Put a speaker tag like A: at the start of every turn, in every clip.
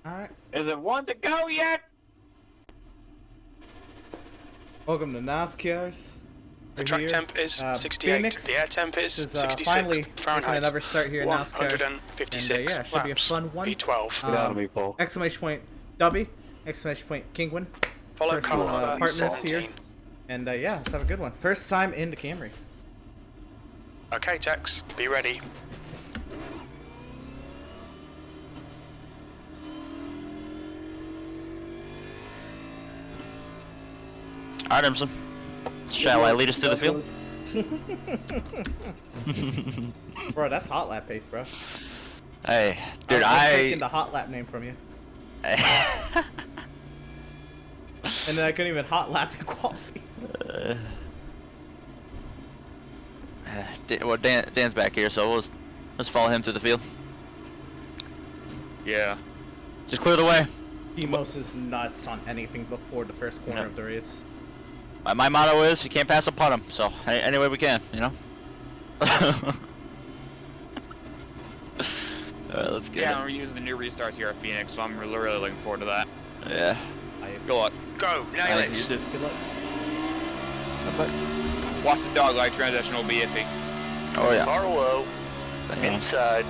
A: Alright.
B: Is it one to go yet?
A: Welcome to NOSCARS.
C: The track temp is 68.
A: Phoenix.
C: The air temp is
A: This is
C: 66
A: finally
C: Fahrenheit.
A: another start here in NOSCARs.
C: 156
A: And, yeah, it should be a fun one.
C: V12.
B: Get out of me, Paul.
A: Exclamation point W, exclamation point Kingwin.
C: Follow
A: First
C: car
A: partners
C: 17.
A: here. And yeah, let's have a good one. First time in the Camry.
C: Okay, Tex, be ready.
D: Alright, Emerson. Shall I lead us through the field?
A: Bro, that's hot lap pace, bro.
D: Hey, dude,
A: I was taking the hot lap name from you. And then I couldn't even hot lap in quality.
D: Well, Dan's back here, so let's follow him through the field.
C: Yeah.
D: Just clear the way.
A: Demos is nuts on anything before the first corner of the race.
D: My motto is, you can't pass up on him, so any way we can, you know? Alright, let's get
E: Yeah, we're using the new restarts here at Phoenix, so I'm really looking forward to that.
D: Yeah.
E: Good luck.
C: Go, nail it.
A: Good luck.
E: Watch the dog light transition, will be iffy.
D: Oh, yeah.
C: Car low, inside,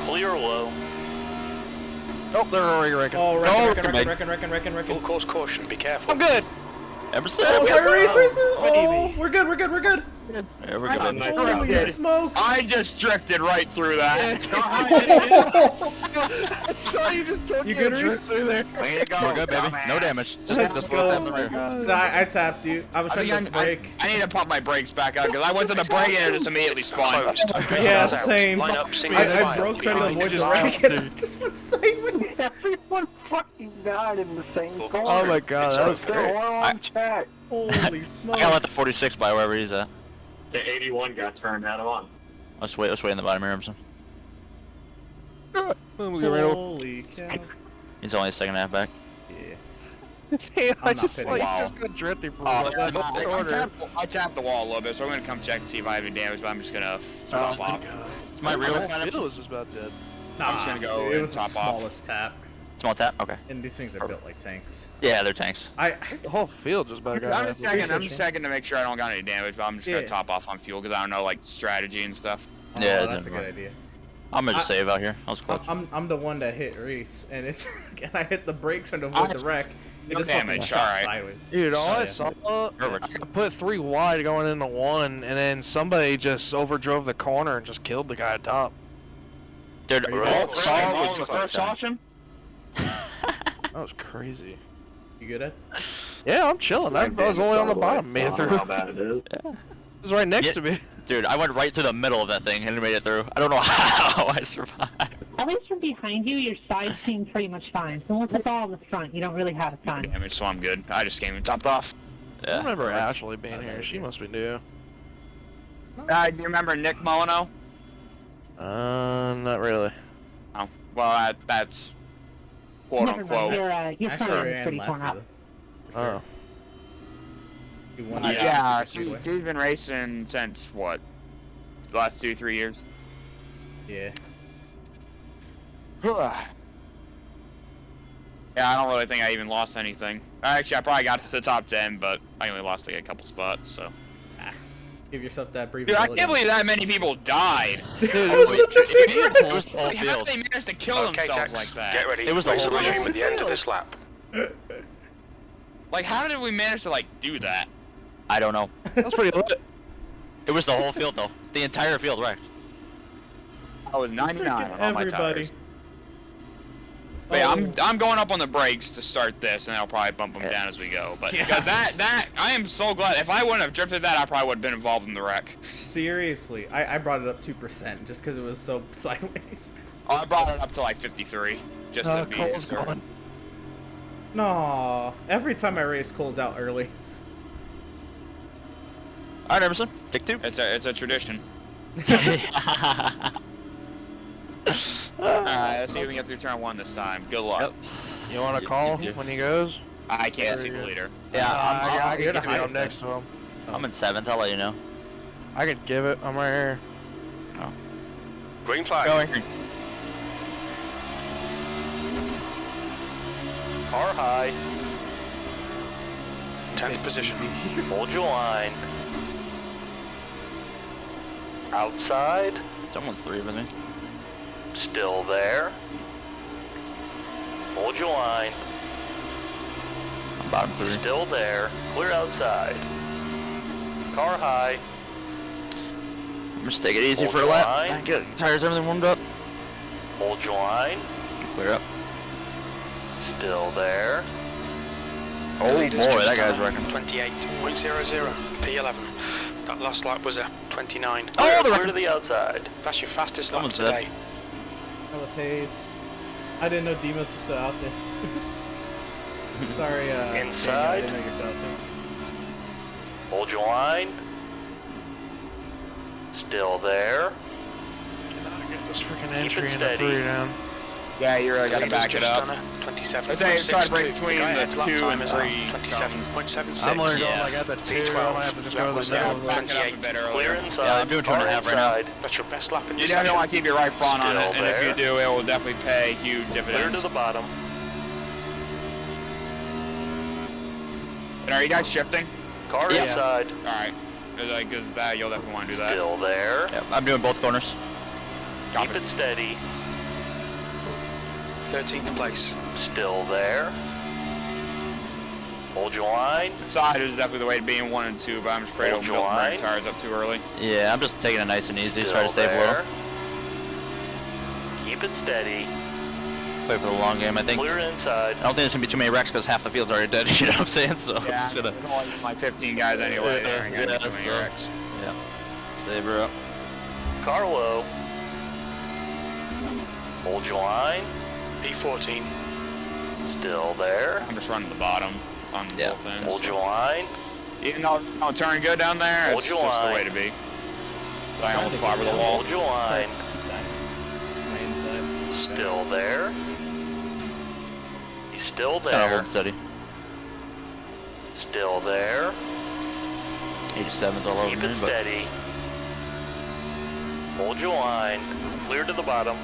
C: clear low.
D: Oh, they're already wrecking.
A: Oh,
D: Reckon.
A: reckon.
C: Full course caution, be careful.
D: I'm good. Emerson.
A: Oh, sorry, race. Oh,
C: Easy.
A: we're good.
D: Yeah, we're good.
A: Holy smokes.
E: I just drifted right through that.
B: So you just took
A: You good, Reese?
B: Way to go.
D: We're good, baby. No damage.
A: Let's
D: Just
A: go.
D: tap the rear.
A: No, I tapped you. I was trying to brake.
E: I need to pop my brakes back out, because I went to the brake and it just immediately spun.
A: Yeah, same.
C: Line up, single
A: I
C: file.
A: broke trying to avoid the
C: Behind
A: brake and I just went sideways.
B: Everyone fucking died in the same
C: Full
B: corner.
C: course.
F: Oh my god, that was
B: Still
F: great.
B: on track.
A: Holy smokes.
D: I gotta let the 46 by wherever he's at.
B: The 81 got turned out of on.
D: Let's wait in the bottom here, Emerson.
A: Holy cow.
D: He's only a second and a half back.
A: Yeah.
F: Damn, I
A: I'm not
F: just
A: pitting.
F: like
E: Wow.
F: just got drifting for
E: Oh,
F: like that
E: I
F: order.
E: tapped the wall a little bit, so I'm going to come check to see if I have any damage, but I'm just going to top off.
D: Is my rear
F: My
D: kind
F: feel
D: of
F: was just about dead.
A: Nah,
E: just gonna go
A: it
E: and
A: was the
E: top off.
A: smallest tap.
D: small tap? Okay.
A: And these things are built like tanks.
D: Yeah, they're tanks.
F: The whole field just about got
E: I'm just checking. I'm just
A: Appreciate
E: checking to make sure I don't got any damage, but I'm just
A: Yeah.
E: gonna top off on fuel because I don't know like strategy and stuff.
A: Oh,
D: Yeah, it
A: that's a
D: didn't
A: good
D: work.
A: idea.
D: I'm gonna just save out here. I was close.
A: I'm the one that hit Reese, and it's and I hit the brakes trying to avoid the wreck. It
E: No
A: just fucking
E: damage,
A: shot
E: alright.
A: sideways.
F: Dude, all
A: Oh,
F: I
A: yeah.
F: saw,
D: Perfect.
F: I put 3 wide going into 1, and then somebody just overdrove the corner and just killed the guy at top.
D: Dude,
A: Are you
D: all
A: back?
D: saw
B: All
D: was
B: in the first option?
F: That was crazy.
A: You good, Ed?
F: Yeah, I'm chilling. I was only on the bottom, made it
B: I don't know
F: through.
B: how bad it is.
F: It was right next
D: Yeah.
F: to me.
D: Dude, I went right through the middle of that thing and made it through. I don't know how I survived.
G: At least from behind you, your sides seem pretty much fine. So once it's all in the front, you don't really have a ton.
E: Damage, so I'm good. I just came and topped off.
F: I
D: Yeah.
F: remember Ashley being here. She must be new.
E: Do you remember Nick Molyneux?
F: Not really.
E: Oh, well, that's quote
G: Never mind,
E: unquote.
G: your
A: Actually,
G: front end is
A: ran
G: pretty
A: last
G: torn up.
A: of the.
F: Oh.
A: You won
E: Yeah,
A: the Super
E: she's
A: Speedway.
E: been racing since what? The last 2-3 years.
A: Yeah.
E: Yeah, I don't really think I even lost anything. Actually, I probably got to the top 10, but I only lost like a couple spots, so.
A: Give yourself that breathability.
E: Dude, I can't believe that many people died.
F: Dude,
A: That was such a big
D: It
A: wreck.
D: was the whole
E: Like, how did
D: field.
E: they manage to kill
C: Okay,
E: themselves
C: Tex,
E: like that?
C: get ready.
D: It was the
C: Race
D: whole
C: will
D: field.
C: resume at the end of this lap.
E: Like, how did we manage to, like, do that?
D: I don't know.
F: That's pretty lit.
D: It was the whole field though. The entire field wrecked.
E: I was 99 on all my
A: Everybody.
E: tires. But yeah,
A: Oh.
E: I'm going up on the brakes to start this, and then I'll probably bump them down as we go. But
A: Yeah.
E: because that, I am so glad. If I wouldn't have drifted that, I probably would have been involved in the wreck.
A: Seriously, I brought it up 2% just because it was so sideways.
E: Oh, I brought it up to like 53, just to be
F: Cole's
E: sure.
F: gone.
A: No, every time I race, Cole's out early.
D: Alright, Emerson. Pick 2.
E: It's a tradition. Alright, let's see if we can get through turn 1 this time. Good luck.
D: Yep.
F: You want to call
D: you-
F: when he goes?
E: I can't see
F: Very
E: the
F: good.
E: leader.
D: Yeah,
F: I
A: you're
F: can
A: the
F: give it. I'm
A: highest
F: next to him.
D: I'm in 7th. I'll let you know.
F: I could give it. I'm right here.
C: Green flag.
D: Going.
C: Car high.
H: 10th position.
C: Hold your line. Outside.
D: Someone's 3 with me.
C: Still there. Hold your line.
D: I'm bottom 3.
C: Still there. Clear outside. Car high.
D: I'm just take it easy
C: Hold
D: for a
C: your
D: lap.
C: line.
D: Get tires, everything warmed up.
C: Hold your line.
D: Clear up.
C: Still there.
D: Oh boy,
H: Leader's
D: that
H: just
D: guy's
H: done
D: wrecking.
H: 28.00 P11. That last lap was a 29.
D: Oh, the
C: Clear
D: wreck.
C: to the outside.
H: That's your fastest lap
D: Someone's
H: today.
A: That was Hayes. I didn't know Demos was still out there. Sorry, Daniel,
C: Inside.
A: I didn't know you're still out there.
C: Hold your line. Still there.
F: Get this freaking
C: Keep
F: entry
C: it
F: and the
C: steady.
F: 3 down.
E: Yeah, you really
H: The
E: gotta
H: leader's
E: back it
H: just
E: up.
H: done a 27.
E: Let's say try to break
H: 6.2.
E: between
H: guy
E: the
H: ahead's lap
E: 2
H: time
E: and
H: is
E: 3.
H: 27.76.
F: I'm only going
D: Yeah.
F: like at the 2. I
H: P12.
F: might have to just
H: That
F: go to
H: was
F: the middle of
E: Back
F: it.
E: it up a bit
C: Clear
E: earlier.
C: inside.
D: Yeah, I'm doing
C: Car
D: 2.5 right now.
C: inside.
H: That's your best lap in
E: You
H: this
E: definitely
H: session.
E: want to keep your right front on it,
C: Still
E: and if you
C: there.
E: do, it will definitely pay huge
C: Clear to
E: dividends.
C: the bottom.
E: And are you guys shifting?
C: Car
D: Yeah.
C: inside.
E: Alright. Because that, you'll definitely want to do that.
C: Still there.
D: Yep, I'm doing both corners.
E: Copy.
C: Keep it steady.
H: 13th place.
C: Still there. Hold your line.
E: Side is definitely the way to be in 1 and 2, but I'm just afraid
C: Hold
E: of
C: your
E: building
C: line.
E: tires up too early.
D: Yeah, I'm just taking it nice and easy.
C: Still
D: Try to save
C: there.
D: low.
C: Keep it steady.
D: Play for the long game, I think.
C: Clear inside.
D: I don't think there's gonna be too many wrecks because half the field's already dead. You know what I'm saying? So I'm
E: Yeah,
D: just gonna
E: there's only like 15 guys anyway. There ain't gonna be too many
D: so-
E: wrecks.
D: save her up.
C: Car low. Hold your line.
H: P14.
C: Still there.
E: I'm just running the bottom on
D: Yeah.
E: both ends.
C: Hold your line.
E: Even though it's turning good down there,
C: Hold
E: it's
C: your
E: just the
C: line.
E: way to be. So I almost fly over the wall.
C: Hold your line.
A: My inside.
C: Still there. He's still
D: Kind of
C: there.
D: hold steady.
C: Still there.
D: 87's all over
C: Keep
D: me,
C: it
D: but
C: steady. Hold your line. Clear to the bottom.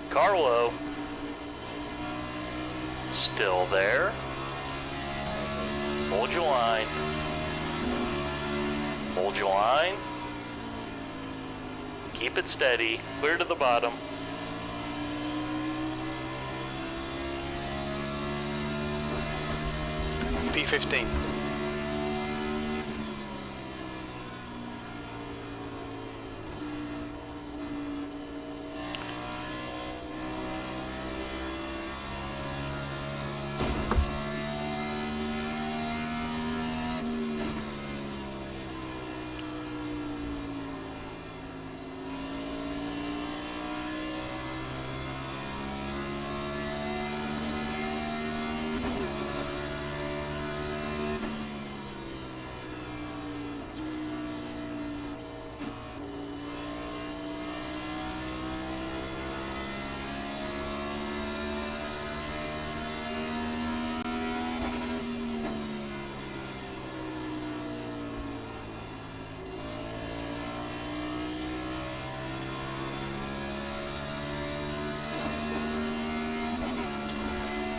C: Car low. Still there. Hold your line. Hold your line. Keep it steady. Clear to the bottom.
H: P15.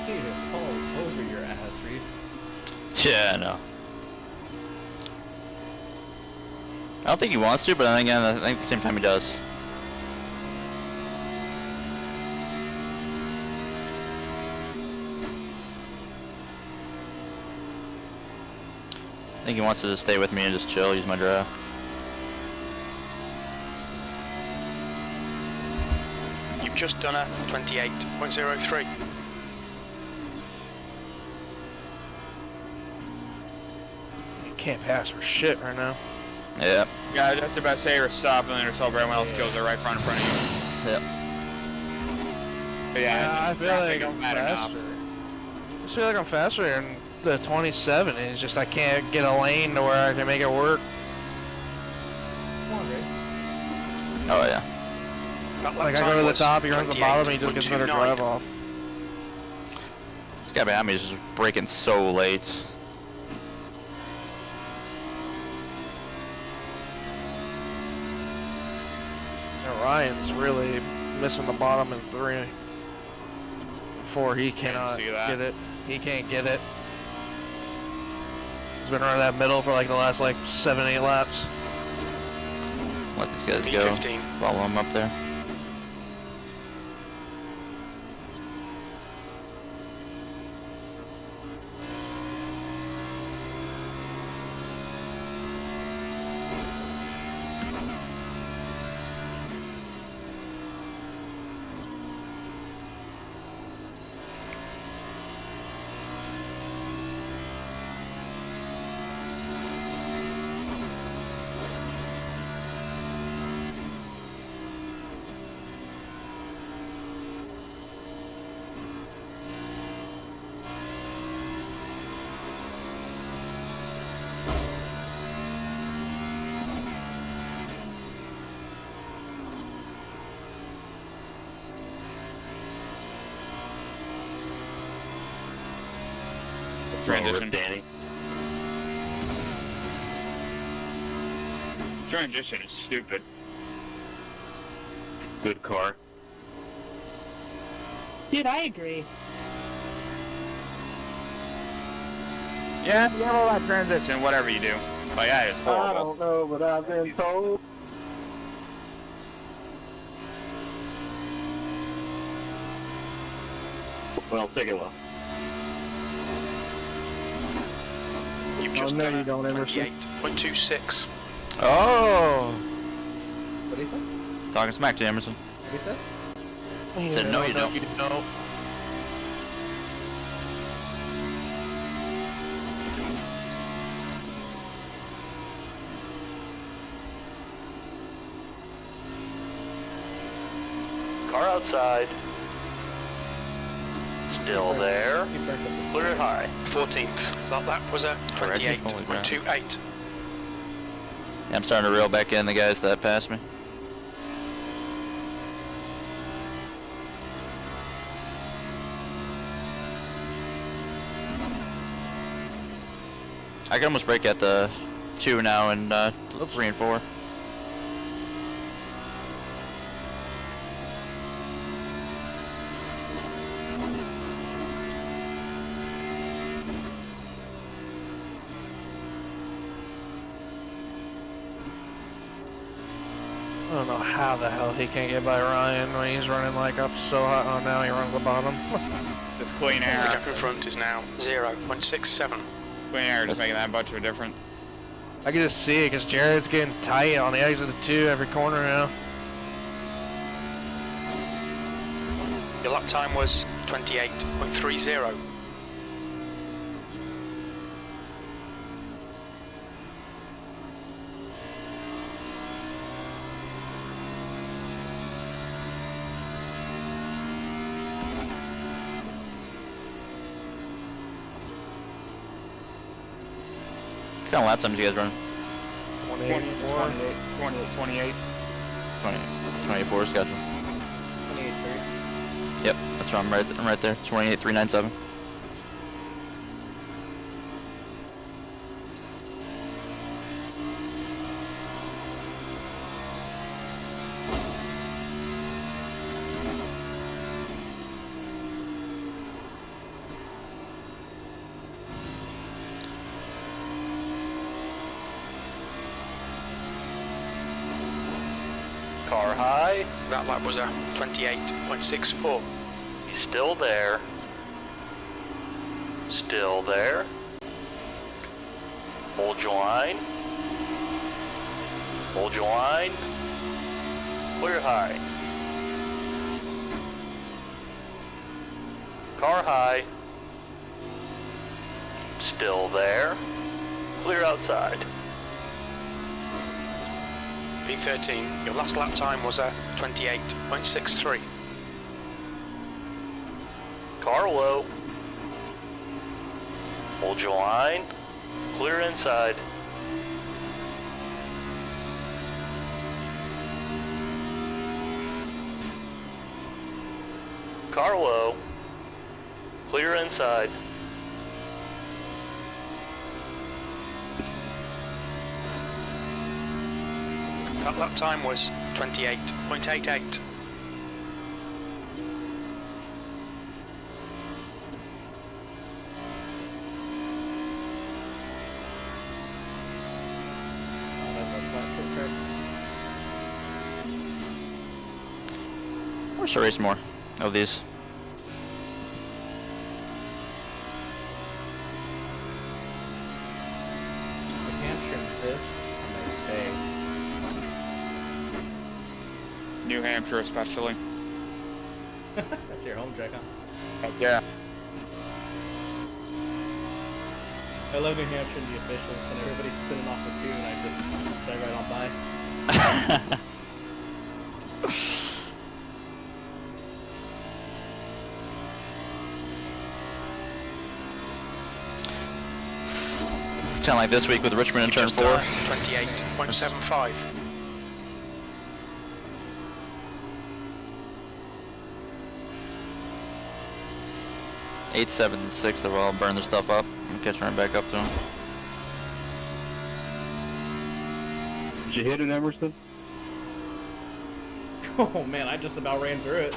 A: He is all over your ass, Reese.
D: yeah, I know. I don't think he wants to, but then again, I think at the same time he does. I think he wants to just stay with me and just chill, use my drive.
H: You've just done a 28.03.
F: You can't pass for shit right now.
D: Yep.
E: Yeah, that's the best say or stop, and then yourself, everyone else kills it right front in front of you.
D: Yep.
E: But yeah,
F: I feel like I'm
E: matter enough.
F: faster. I just feel like I'm faster in the 27. It's just I can't get a lane to where I can make it work.
A: Come on, Reese.
D: Oh yeah.
H: That lap
F: Like I
H: time
F: go to the
H: was
F: top, he runs the bottom, and he just gets another
H: 28.29.
F: drive off.
D: This guy behind me is just braking so late.
F: And Ryan's really missing the bottom in 3. 4, he cannot
E: see that.
F: get it. He can't get it. He's been running that middle for like the last like 7-8 laps.
D: Let these guys go.
H: P15.
D: Follow them up there.
E: Transition.
B: Danny. Transition is stupid. Good car.
G: Dude, I agree.
E: Yeah, all that transition, whatever you do. But yeah, it's
B: I
E: horrible.
B: don't know, but I've been told. Well, take it well.
H: You've just
B: no,
H: done
B: you don't, Emerson.
H: 28.26.
D: Oh!
A: What did he say?
D: Talking smack to Emerson.
A: What did he say?
D: Said no, you don't.
F: You don't.
C: Car outside. Still there.
A: He burnt up the
C: Clear it high.
H: 14th. That lap was a
D: Holy crap.
H: 28.28.
D: Yeah, I'm starting to reel back in the guys that passed me. I can almost break at the 2 now and 3 and 4.
F: I don't know how the hell he can't get by Ryan when he's running like up so hot. Oh, now he runs the bottom.
E: Just clean
H: The
E: air.
H: gap in front is now 0.67.
E: Clean air just making that much of a difference.
F: I can just see it because Jared's getting tight on the exit of 2 every corner now.
H: Your lap time was 28.30.
D: What kind of lap times you guys running?
F: 28.
E: 28.
D: 20, 24's got you.
A: 28.3.
D: Yep, that's right. I'm right there. 28.397.
C: Car high.
H: That lap was a 28.64.
C: He's still there. Still there. Hold your line. Hold your line. Clear high. Car high. Still there. Clear outside.
H: P13. Your last lap time was a 28.63.
C: Car low. Hold your line. Clear inside. Car low. Clear inside.
H: That lap time was 28.88.
D: I should race more of these.
A: New Hampshire, this. Okay.
E: New Hampshire especially.
A: That's your home track, huh?
E: Heck yeah.
A: I love New Hampshire and the officials. When everybody's spinning off the tune, I just drive right on by.
D: Sound like this week with Richmond in turn 4.
H: 28.75.
D: Eight, 7, and 6, they'll all burn their stuff up and catch right back up to them.
B: Did you hit an Emerson?
A: Oh man, I just about ran through it.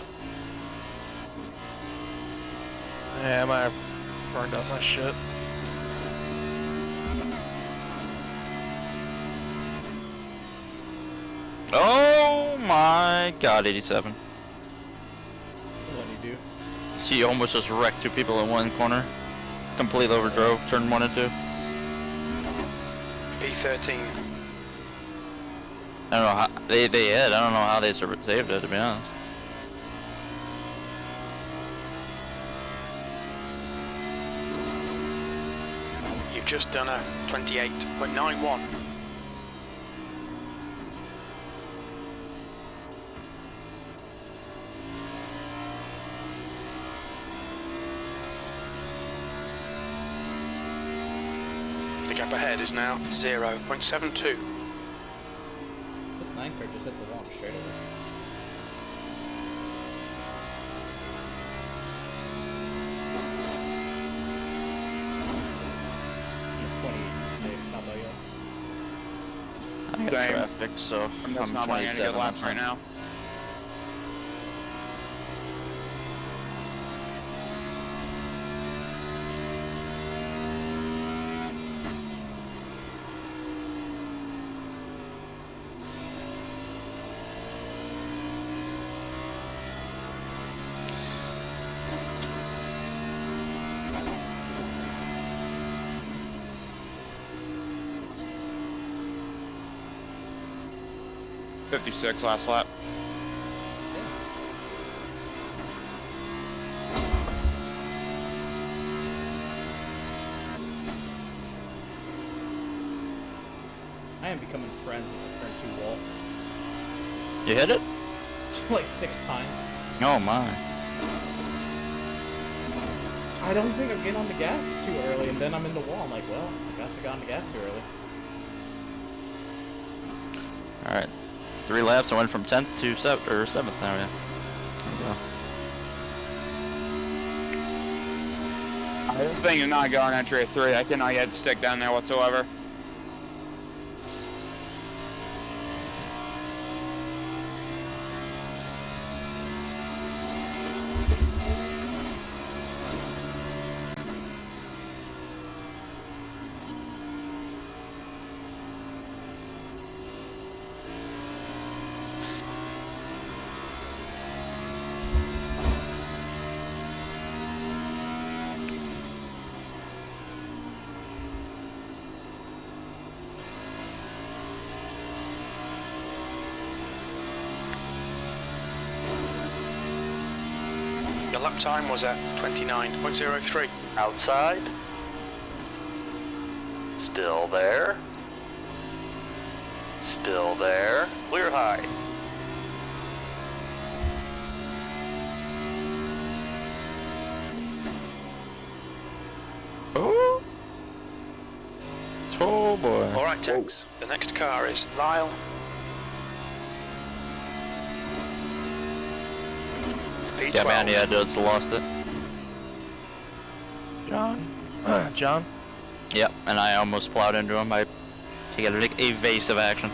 F: Yeah, I might have burned up my shit.
D: Oh my god, 87.
A: What do you do?
D: He almost just wrecked 2 people in one corner. Completely overdrove, turn 1 and 2.
H: P13.
D: I don't know how they hit. I don't know how they saved it, to be honest.
H: You've just done a 28.91. The gap ahead is now 0.72.
A: This 9 car just hit the wall straight over. How about you?
D: I got
E: Same.
D: traffic, so
E: I'm just not running any good
D: 27
E: laps right now. .56 last lap.
A: I am becoming friends with the turn 2 wall.
D: You hit it?
A: Like 6 times.
D: Oh my.
A: I don't think I'm getting on the gas too early, and then I'm in the wall. I'm like, well, I guess I got on the gas too early.
D: Alright. 3 laps, I went from 10th to 7th now, yeah. There we go.
E: This thing is not going entry at 3. I cannot get stick down there whatsoever.
H: Your lap time was at 29.03.
C: Outside. Still there. Still there. Clear high.
D: Oh! Oh boy.
H: Alright, Tex. The next car is Lyle. P12.
D: Yeah, man, yeah, dudes lost it.
F: John? John?
D: Yep, and I almost plowed into him. I take a evasive action.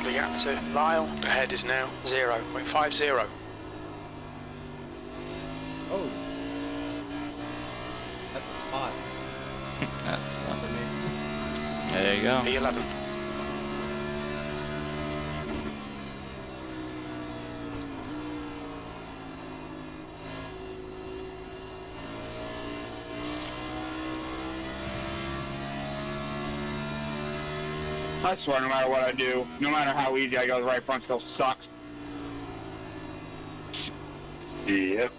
H: The gap to Lyle ahead is now 0.50.
A: Oh. That's a spot
D: That's fun.
A: for me.
D: There you go.
H: P11.
B: I swear, no matter what I do, no matter how easy I go, the right front still sucks. Yep.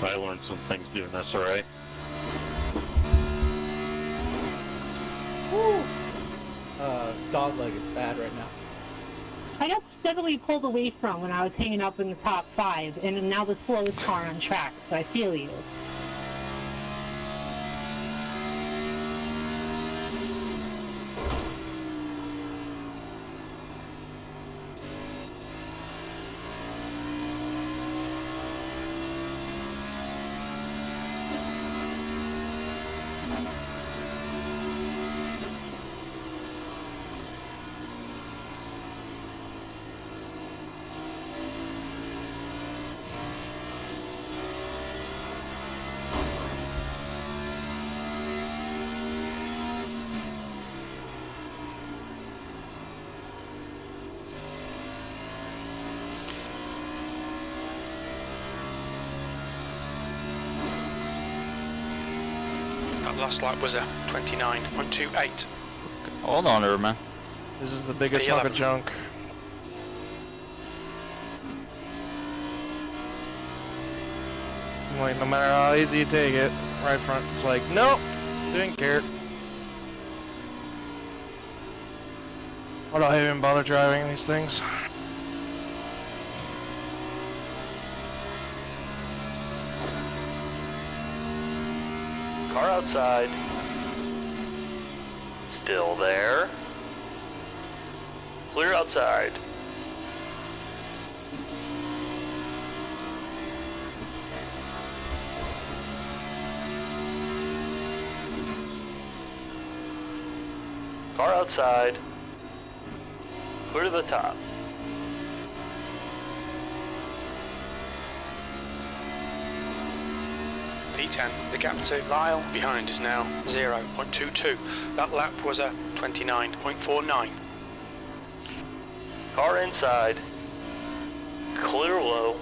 B: I learned some things doing this, alright?
A: Woo! Dogleg is bad right now.
G: I got steadily pulled away from when I was hanging up in the top 5, and I'm now the slowest car on track, so I feel you.
H: That last lap was a 29.28.
D: Hold on there, man.
F: This is the biggest hunk of junk. Like, no matter how easy you take it, right front, it's like, nope, didn't care. I don't even bother driving these things.
C: Car outside. Still there. Clear outside. Car outside. Clear to the top.
H: P10, the gap to Lyle behind is now 0.22. That lap was a 29.49.
C: Car inside. Clear low.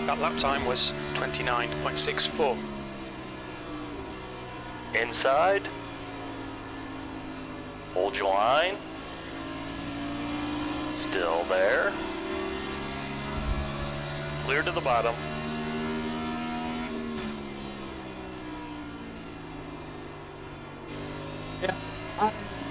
H: That lap time was 29.64.
C: Inside. Hold your line. Still there. Clear to the bottom.
E: Yeah,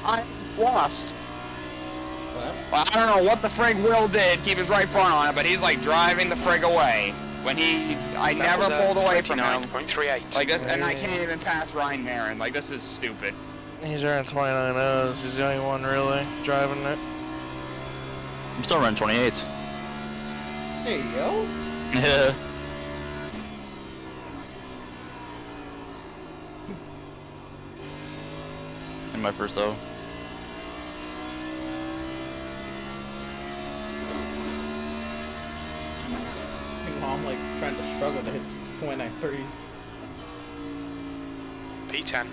E: I'm lost.
A: What?
E: Well, I don't know what the frig Will did, keep his right front on it, but he's like driving the frig away. When I never pulled away from him.
H: 29.38.
E: Like this, and I can't even pass Ryan Marin. Like, this is stupid.
F: He's running 29.0s. He's the only one really driving it.
D: I'm still running 28.
A: Hey, yo.
D: Yeah. In my first though.
A: Meanwhile, I'm like trying to struggle to hit 29.3s.
H: P10.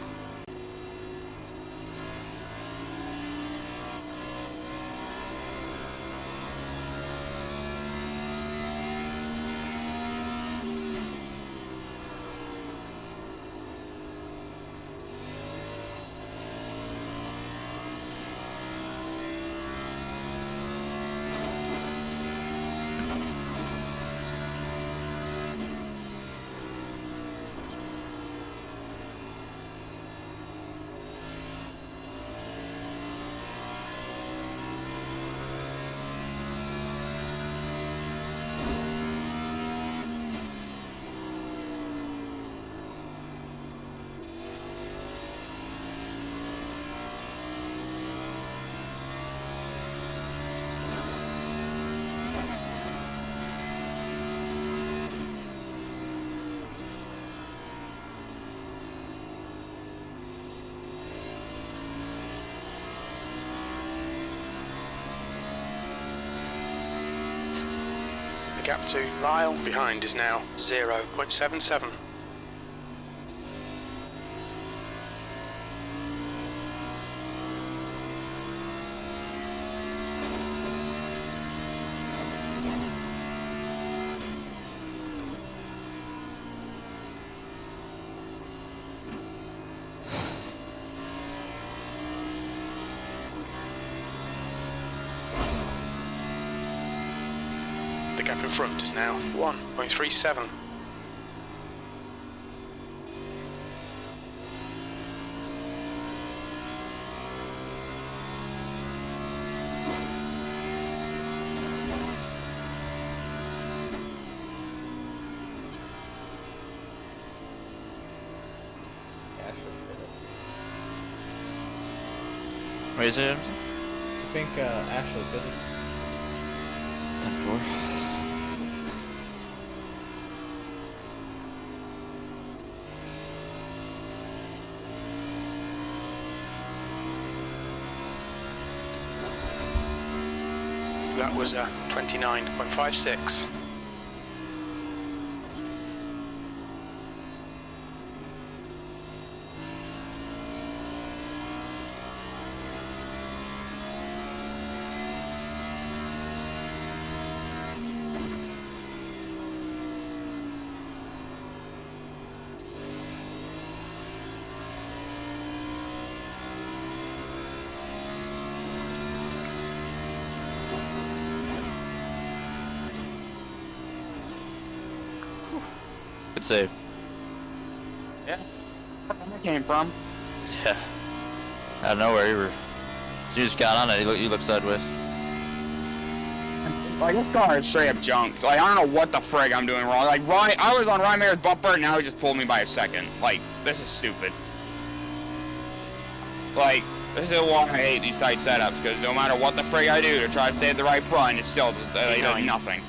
H: gap to Lyle behind is now 0.77. The gap in front is now 1.37.
D: Wait, is it?
A: I think Ashley did it.
D: 10-4.
H: That was 29.56.
D: Good save.
E: Yeah. Where that came from?
D: Yeah. Out of nowhere, you were. So you just got on it. You look sideways.
E: Like, this car is straight up junk. Like, I don't know what the frig I'm doing wrong. Like, I was on Rymer's bumper, and now he just pulled me by a second. Like, this is stupid. Like, this is why I hate these tight setups, because no matter what the frig I do to try to stay at the right front, it still does nothing.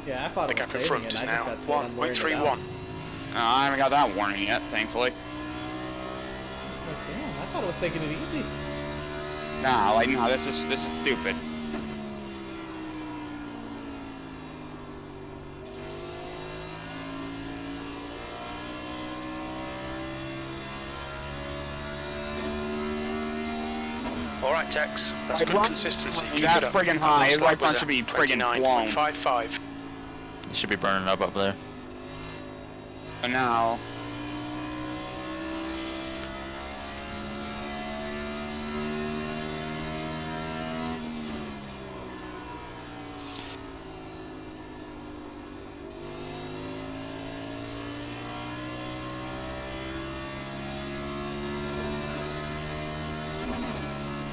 A: Yeah, I thought
H: The
A: it was
H: gap in
A: saving
H: front
A: it.
H: is
A: And I
H: now
A: just got told I'm wearing it out.
H: 1.31.
E: I haven't got that warning yet, thankfully.
A: It's like, damn, I thought I was taking it easy.
E: Nah, like, no, this is stupid.
H: Alright, Tex, that's
E: Like,
H: good
E: run-
H: consistency. Keep
E: That
H: it up.
E: friggin' high. His right front
H: was
E: should be friggin' blown.
H: 29.55.
D: You should be burning up there.
E: And now,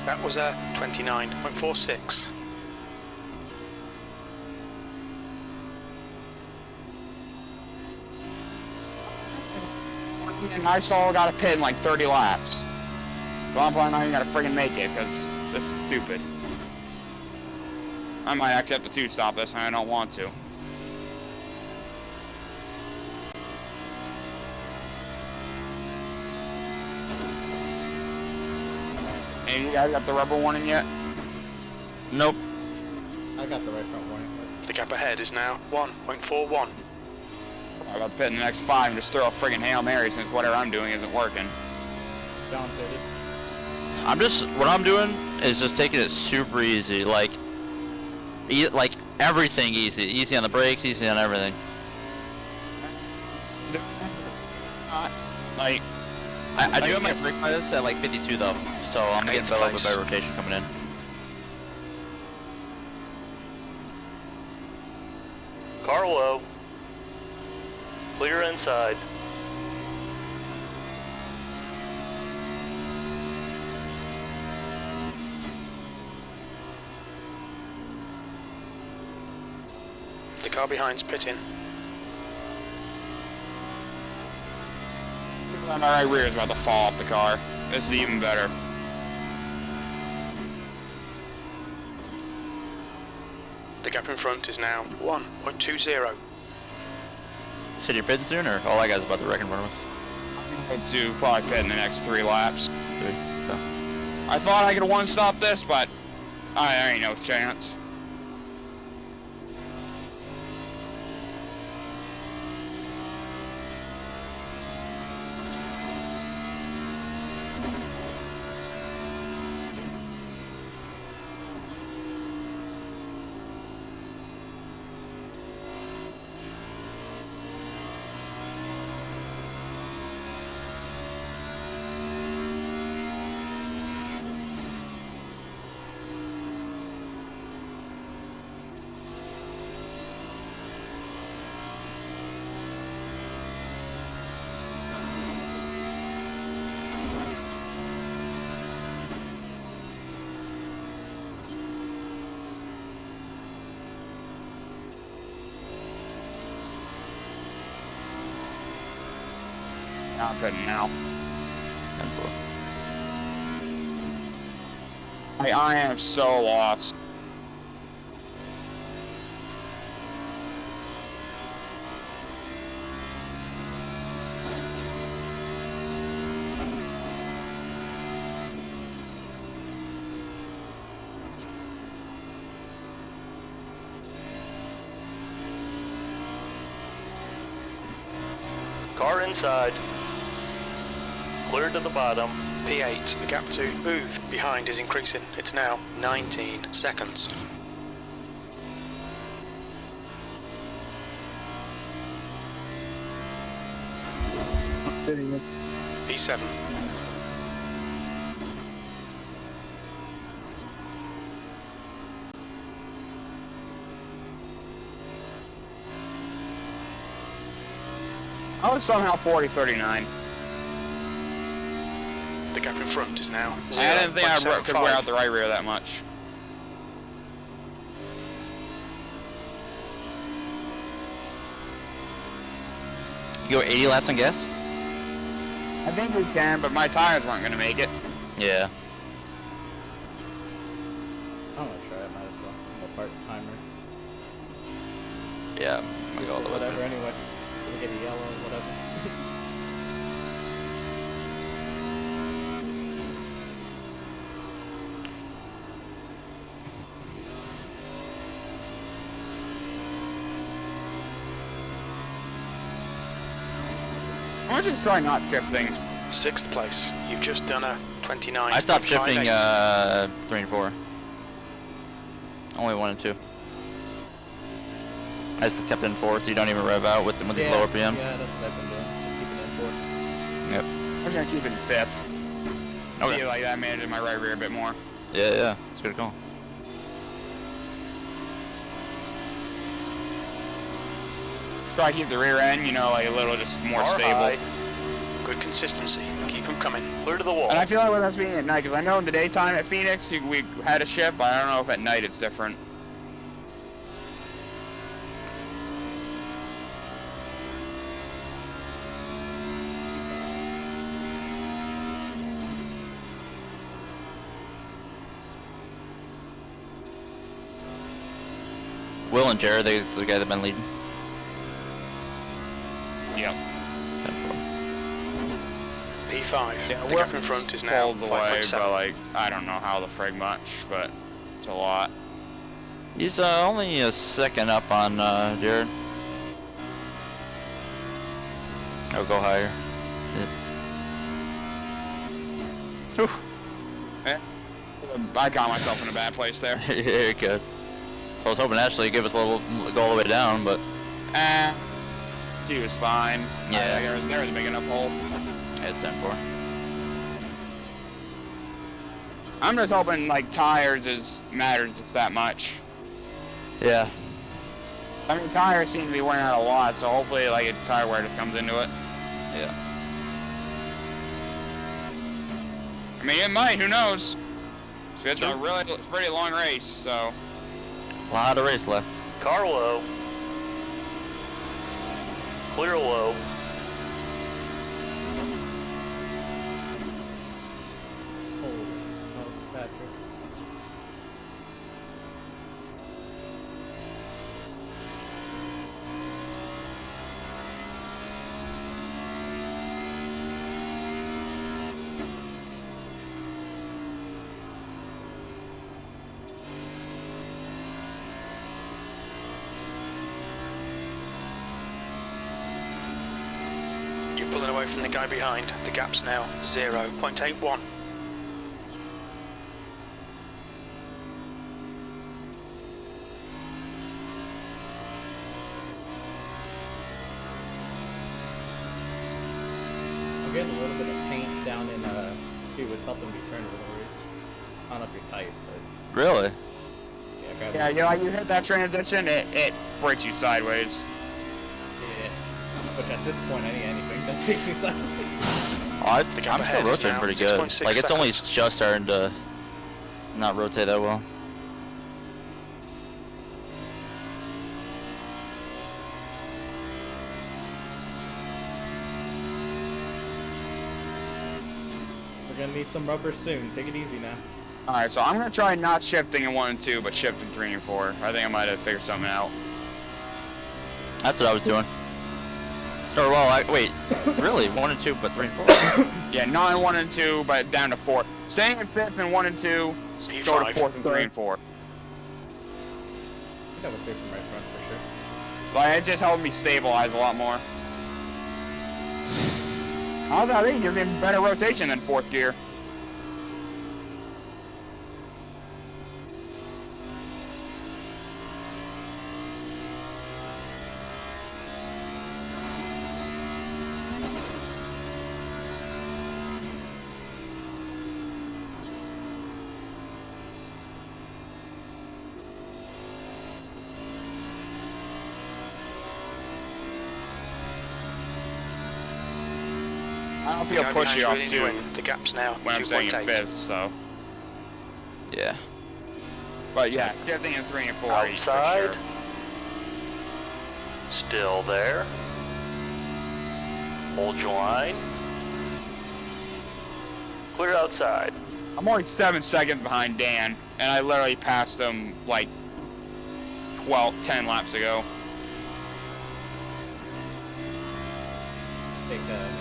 H: That was 29.46.
E: and I saw got a pit in like 30 laps. So I'm probably not even gonna friggin' make it, because this is stupid. I might actually have to two-stop this, and I don't want to. Hey, you guys got the rubber warning yet?
D: Nope.
A: I got the right front warning.
H: The gap ahead is now 1.41.
E: I'm about to pit in the next 5 and just throw a friggin' Hail Mary since whatever I'm doing isn't working.
A: John pitted.
D: What I'm doing is just taking it super easy, like everything easy. Easy on the brakes, easy on everything.
E: Like,
D: I do have my brake bias at like 52 though, so I'm getting a little bit better rotation coming in.
C: Car low. Clear inside.
H: The car behind's pitting.
E: my right rear is about to fall off the car. This is even better.
H: The gap in front is now 1.20.
D: Said you're pitting soon, or all I got is about to wreck in front of us?
E: I'm going to probably pit in the next 3 laps.
D: 3. So.
E: I thought I could one-stop this, but I ain't no chance. cockpit now.
D: 10-4.
E: I am so lost.
C: Car inside. Clear to the bottom.
H: P8, the gap to Booth behind is increasing. It's now 19 seconds. P7.
E: I was somehow 40-39.
H: The gap in front is now
E: I didn't think I could wear
H: 0.75.
E: out the right rear that much.
D: You go 80 laps on gas?
E: I think we can, but my tires weren't gonna make it.
D: Yeah.
A: I'm gonna try it, might as well. I'm gonna part timer.
D: Yeah. I'm gonna go all the way
A: Whatever,
D: there.
A: anyway. We'll get a yellow, whatever.
E: I'm just trying not to skip things.
H: 6th place. You've just done a 29.
D: I stopped shifting 3 and 4. Only 1 and 2. I just kept in 4, so you don't even rev out with these lower PM.
A: Yeah, that's what I've been doing. Just keeping it in 4.
D: Yep.
E: I'm gonna keep it in 5th.
D: Okay.
E: Feel like that managing my right rear a bit more.
D: Yeah, yeah. It's a good call.
E: Try to keep the rear end, you know, like a little just more
C: Car
E: stable.
C: high.
H: Good consistency. Keep them coming.
C: Clear to the wall.
E: And I feel like that's being at night, because I know in the daytime at Phoenix we had a shift, but I don't know if at night it's different.
D: Will and Jared, the guy that have been leading.
E: Yep.
D: 10-4.
H: P5.
E: Yeah,
H: The gap in front is now
E: pulled away,
H: 5.7.
E: but like, I don't know how the frig much, but it's a lot.
D: He's only a second up on Jared. Oh, go higher. Yeah.
E: I got myself in a bad place there.
D: You're good. I was hoping Ashley would give us a little go all the way down, but
E: She was fine.
D: Yeah.
E: There was a big enough hole.
D: it's 10-4.
E: I'm just hoping like tires matters just that much.
D: Yeah.
E: I mean, tires seem to be wearing out a lot, so hopefully like a tire wear just comes into it.
D: Yeah.
E: I mean, it might. Who knows? It's a pretty long race, so.
D: A lot of race left.
C: Car low. Clear low.
A: Holy smokes, Patrick.
H: You're pulling away from the guy behind. The gap's now 0.81.
A: I'm getting a little bit of paint down in what's helping me turn over the race. I don't know if you're tight, but
D: Really?
A: yeah, grab
E: Yeah,
A: it.
E: you know, you hit that transition, it breaks you sideways.
A: Yeah. Which at this point, I need anything that takes me sideways.
D: Oh,
H: The gap
D: I'm
H: ahead
D: still
H: is
D: rotating
H: now
D: pretty good.
H: 6.6
D: Like, it's only
H: seconds.
D: just starting to not rotate that well.
A: gonna need some rubber soon. Take it easy now.
E: Alright, so I'm gonna try not shifting in 1 and 2, but shifting 3 and 4. I think I might have figured something out.
D: That's what I was doing. Or well, wait, really? 1 and 2, but 3 and 4.
E: Yeah, not in 1 and 2, but down to 4. Staying in 5th and 1 and 2, go to
H: C5.
E: 4th and 3 and 4.
A: I think I would say some right front for sure.
E: Like, it just helped me stabilize a lot more. I think it gives me better rotation than 4th gear. I don't feel
H: Go
E: pushy
H: behind
E: off
H: really
E: too
H: into the gaps now.
E: when I'm staying in
H: 2.8.
E: 5th, so.
D: Yeah.
E: But yeah, shifting in 3 and 4 each for
C: Outside.
E: sure.
C: Still there. Hold your line. Clear outside.
E: I'm only 7 seconds behind Dan, and I literally passed him like 10 laps ago.
A: Take inside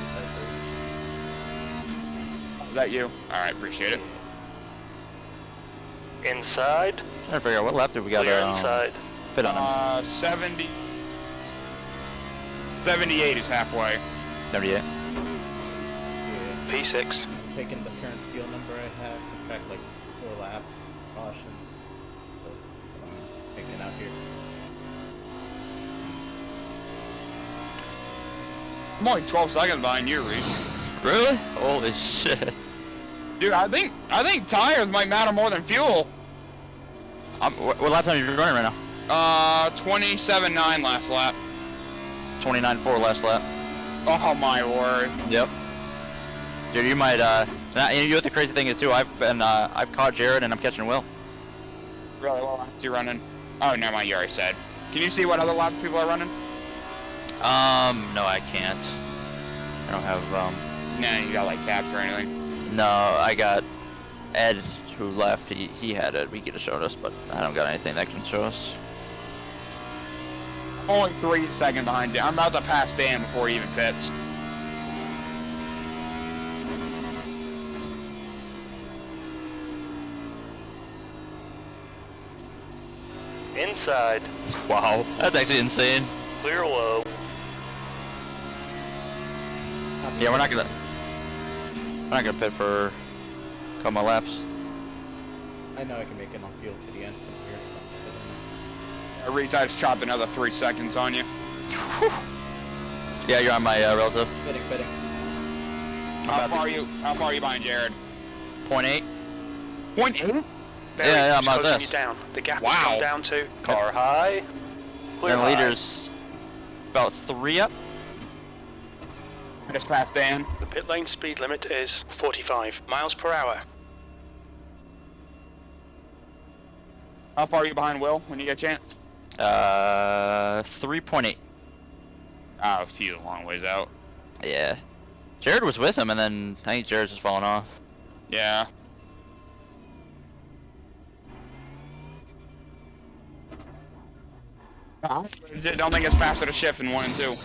E: Is that you? Alright, appreciate it.
C: Inside.
D: Trying to figure out what lap did we got
C: Clear inside.
D: fit on him.
E: 78 is halfway.
D: 78.
A: Yeah.
H: P6.
A: Taking the current fuel number I have, subtract like 4 laps. Caution. So, taking it out here.
E: I'm only 12 seconds behind you, Reese.
D: Really? Holy shit.
E: Dude, I think tires might matter more than fuel.
D: What lap time are you running right now?
E: 27.9 last lap.
D: 29.4 last lap.
E: Oh my word.
D: Yep. Dude, you might, you know what the crazy thing is too? I've caught Jared and I'm catching Will.
E: Really, what laps you running? Oh, never mind, you already said. Can you see what other laps people are running?
D: No, I can't. I don't have,
E: Nah, you got like caps or anything.
D: no, I got Ed who left. He had it. We could have showed us, but I don't got anything that can show us.
E: Only 3 seconds behind Dan. I'm about to pass Dan before he even pits.
C: Inside.
D: Wow, that's actually insane.
C: Clear low.
D: Yeah, we're not gonna pit for a couple more laps.
A: I know I can make enough fuel to the end from here.
E: Reese, I just chopped another 3 seconds on you.
D: Yeah, you're on my relative.
A: Fitting.
E: How far are you behind Jared?
D: 0.8.
E: 0.8?
D: Yeah, I'm
H: closing
D: on
H: you
D: this.
H: down. The gap
E: Wow.
H: has come down to
C: Car high. Clear
D: Then
C: high.
D: leader's about 3 up.
E: I just passed Dan.
H: the pit lane speed limit is 45 miles per hour.
E: How far are you behind Will when you get a chance?
D: 3.8.
E: Oh, he's a long ways out.
D: Yeah. Jared was with him, and then I think Jared's just falling off.
E: Yeah. I don't think it's faster to shift in 1 and 2.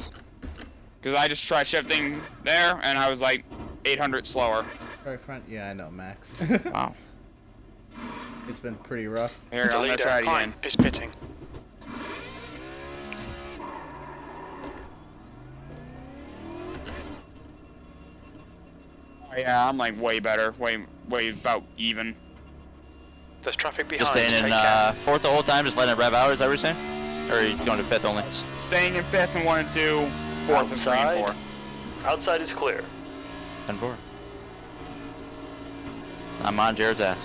E: Because I just tried shifting there, and I was like 800 slower.
A: Right front? Yeah, I know, Max.
D: Wow.
A: It's been pretty rough.
E: Here,
H: The
E: I'm gonna
H: leader
E: try it
H: behind
E: again.
H: is pitting.
E: Oh, yeah, I'm like way better. Way about even.
H: There's traffic behind.
D: Just staying in
H: Take care.
D: 4th the whole time, just letting it rev out, is that what you're saying? Or are you going to 5th only?
E: Staying in 5th and 1 and 2, 4th and 3 and 4.
C: Outside is clear.
D: 10-4. I'm on Jared's ass.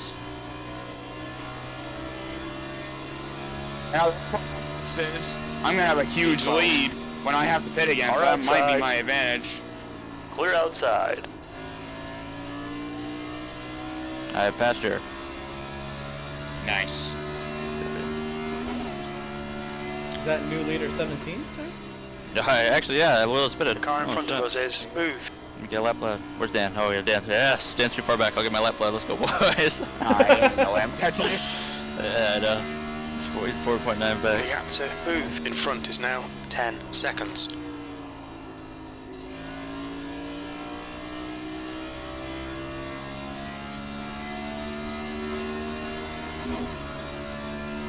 E: Now, this is, I'm gonna have a huge lead when I have to pit again, so that might be
C: Outside.
E: my advantage.
C: Clear outside.
D: I have passed Jared.
E: Nice.
A: Is that new leader 17, sir?
D: Actually, yeah, Will spit it.
H: The car in front of us is smooth.
D: Let me get a lap left. Where's Dan? Oh yeah, Dan. Yes, Dan's too far back. I'll get my lap left. Let's go, boys.
E: No way I'm catching you.
D: Yeah, I know. It's 44.9
H: The
D: back.
H: gap to move in front is now 10 seconds.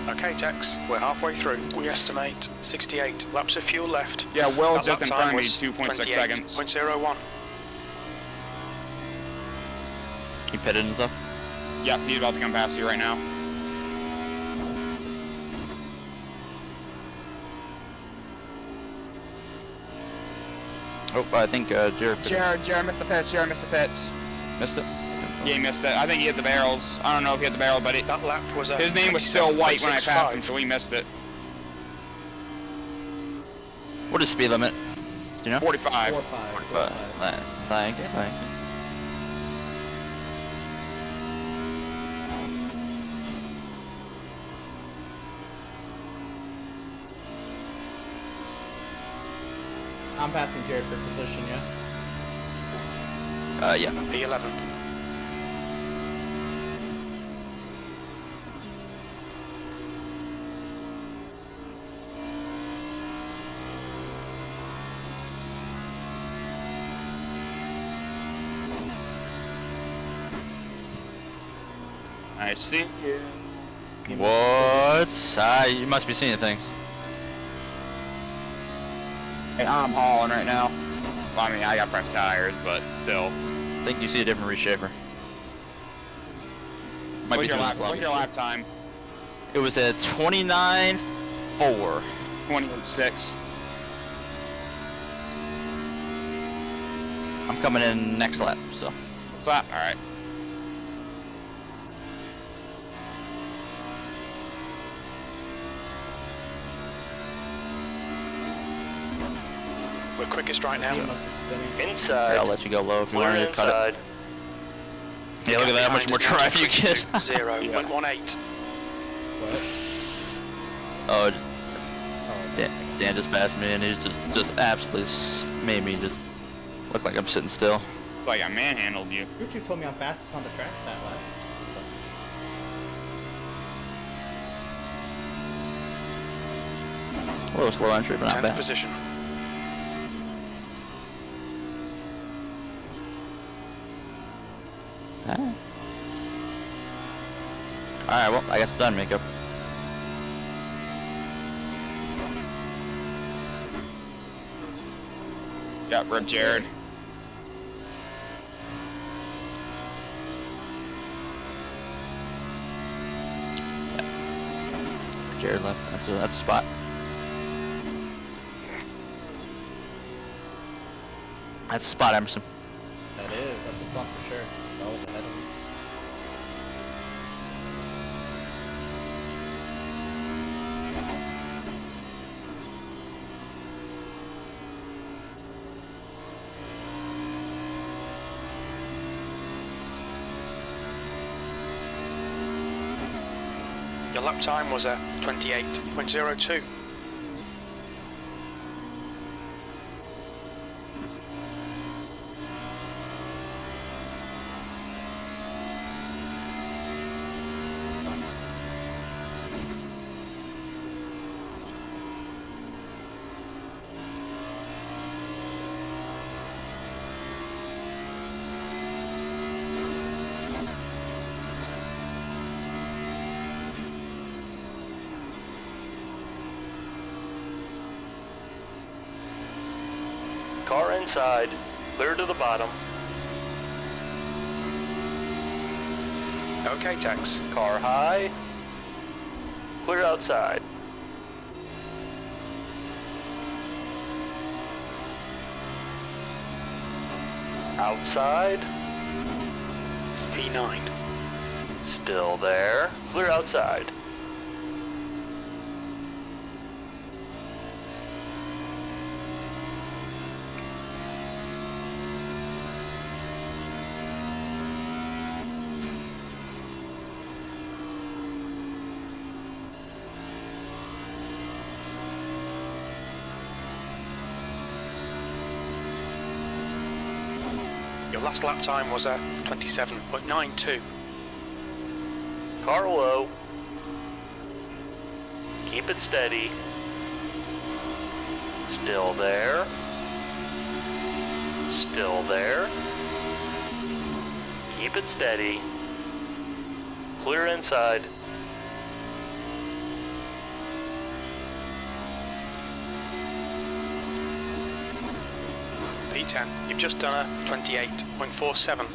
H: Okay, Tex, we're halfway through. We estimate 68 laps of fuel left.
E: Yeah, Will's
H: That
E: just in
H: lap
E: front of
H: time
E: me,
H: was
E: 2.6 seconds.
H: 28.01.
D: He pitted and stuff.
E: Yep, he's about to come past you right now.
D: Oh, I think Jared pitted.
E: Jared missed the pits, Jared missed the pits.
D: Missed it.
E: Yeah, he missed it. I think he hit the barrels. I don't know if he hit the barrel, but
H: That lap was a
E: his name was still white when I passed him,
H: 27.65.
E: so he missed it.
D: What is speed limit? Do you know?
E: 45.
A: 4-5.
D: Thank you. Thank you.
A: I'm passing Jared for position, yeah?
D: Yeah.
H: P11.
E: I see you.
D: What? You must be seeing things.
E: Hey, I'm hauling right now. Well, I mean, I got fresh tires, but still.
D: I think you see a different reshaper. Might
E: What's
D: be
E: your
D: doing
E: lap, what's your lap time?
D: It was at 29.4.
E: 28.6.
D: I'm coming in next lap, so.
E: What's that? Alright.
H: We're quickest right now.
A: He must be spinning.
D: Here,
C: Inside.
D: I'll let you go low if you
C: Clear
D: want me to cut
C: inside.
D: it. Yeah, look at that, how much more drive you get.
H: 0.18.
A: What?
D: Oh,
A: Oh,
D: Dan just passed me and he's just absolutely made me just look like I'm sitting still.
E: It's like I manhandled you.
A: Richard told me I'm fastest on the track that lap.
D: A little slow entry, but not
H: 10th
D: bad.
H: position.
D: Alright, well, I guess I'm done, makeup.
E: Yep, rip Jared.
D: Jared left. That's a spot. That's a spot, Emerson.
A: That is. That's a spot for sure. That was ahead of me.
H: Your lap time was at 28.02.
C: Car inside. Clear to the bottom.
H: Okay, Tex.
C: Car high. Clear outside. Outside.
H: P9.
C: Still there. Clear outside.
H: Your last lap time was a 27.92.
C: Car low. Keep it steady. Still there. Still there. Keep it steady. Clear inside.
H: P10, you've just done a 28.47.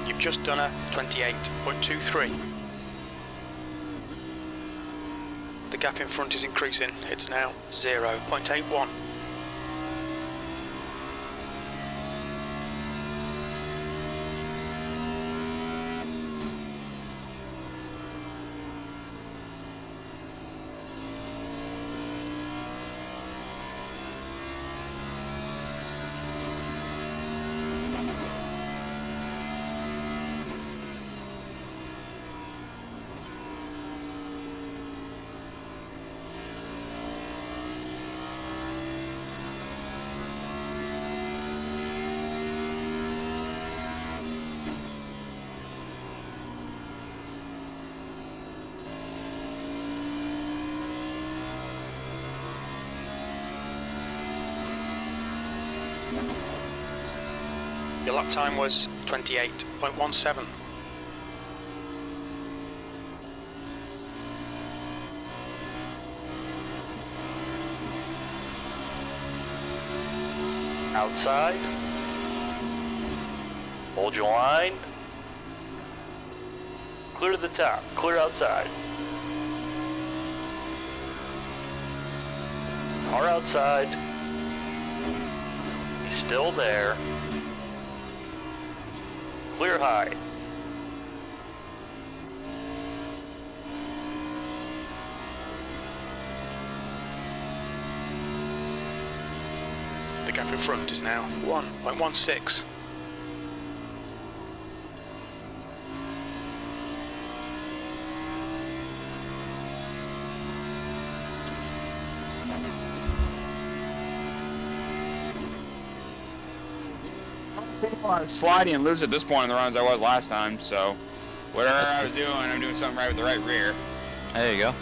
H: You've just done a 28.23. The gap in front is increasing. It's now 0.81. Your lap time was 28.17.
C: Outside. Hold your line. Clear to the top. Clear outside. Car outside. He's still there. Clear high.
H: The gap in front is now 1.16.
E: Sliding and loose at this point in the run as I was last time, so whatever I was doing, I'm doing something right with the right rear.
D: There you go.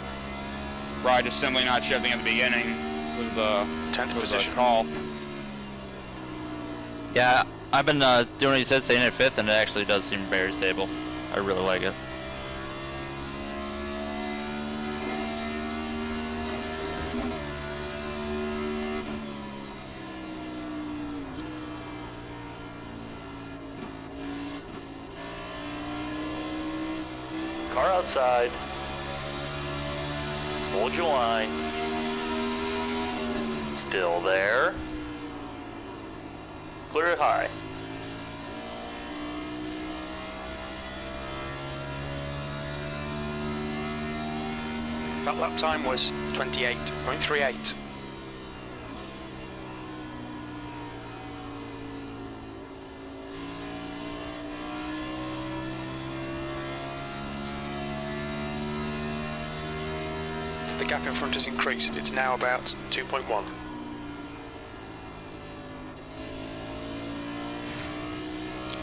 E: Probably just simply not shifting at the beginning was the
H: 10th position.
E: call.
D: Yeah, I've been doing what you said, staying at 5th, and it actually does seem very stable. I really like it.
C: Car outside. Hold your line. Still there. Clear it high.
H: That lap time was 28.38. The gap in front has increased. It's now about 2.1.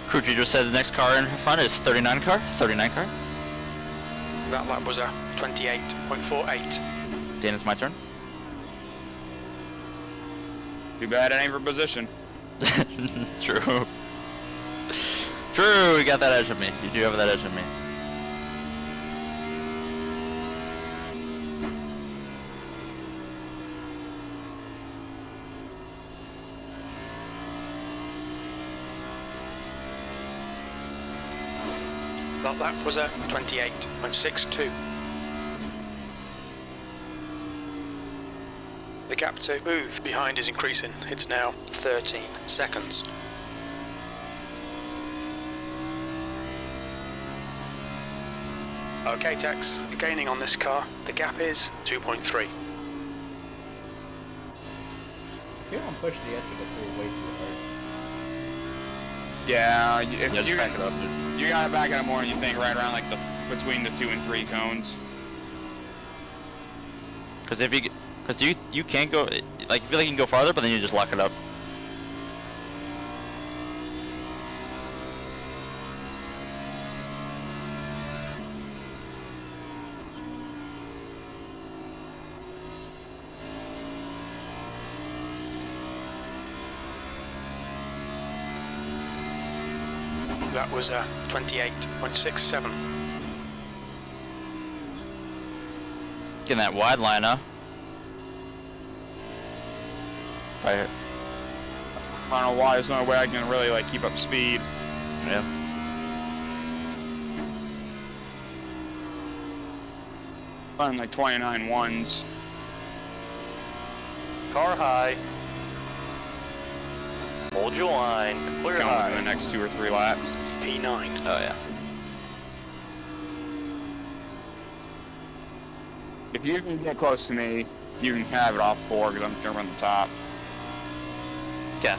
D: Crew chief just said the next car in front is 39 car? 39 car?
H: That lap was a 28.48.
D: Dan, it's my turn.
E: Too bad it ain't for position.
D: True. True, you got that edge of me. You do have that edge of me.
H: That lap was a 28.62. The gap to move behind is increasing. It's now 13 seconds. Okay, Tex, you're gaining on this car. The gap is 2.3.
A: I feel I'm pushing the edge of the three way too hard.
E: Yeah, if
D: Yeah, just
E: you
D: back it up, dude.
E: you gotta back it up more than you think, right around like the between the 2 and 3 cones.
D: Because if you, because you can't go, like, you feel like you can go farther, but then you just lock it up.
H: That was 28.67.
D: Getting that wide line, huh? Right.
E: I don't know why. There's no way I can really like keep up speed.
D: Yeah.
E: Running like 29 ones.
C: Car high. Hold your line. Clear
E: Going
C: high.
E: for the next 2 or 3 laps.
H: P9.
D: Oh yeah.
E: If you can get close to me, you can have it off 4 because I'm gonna run the top.
D: Yeah.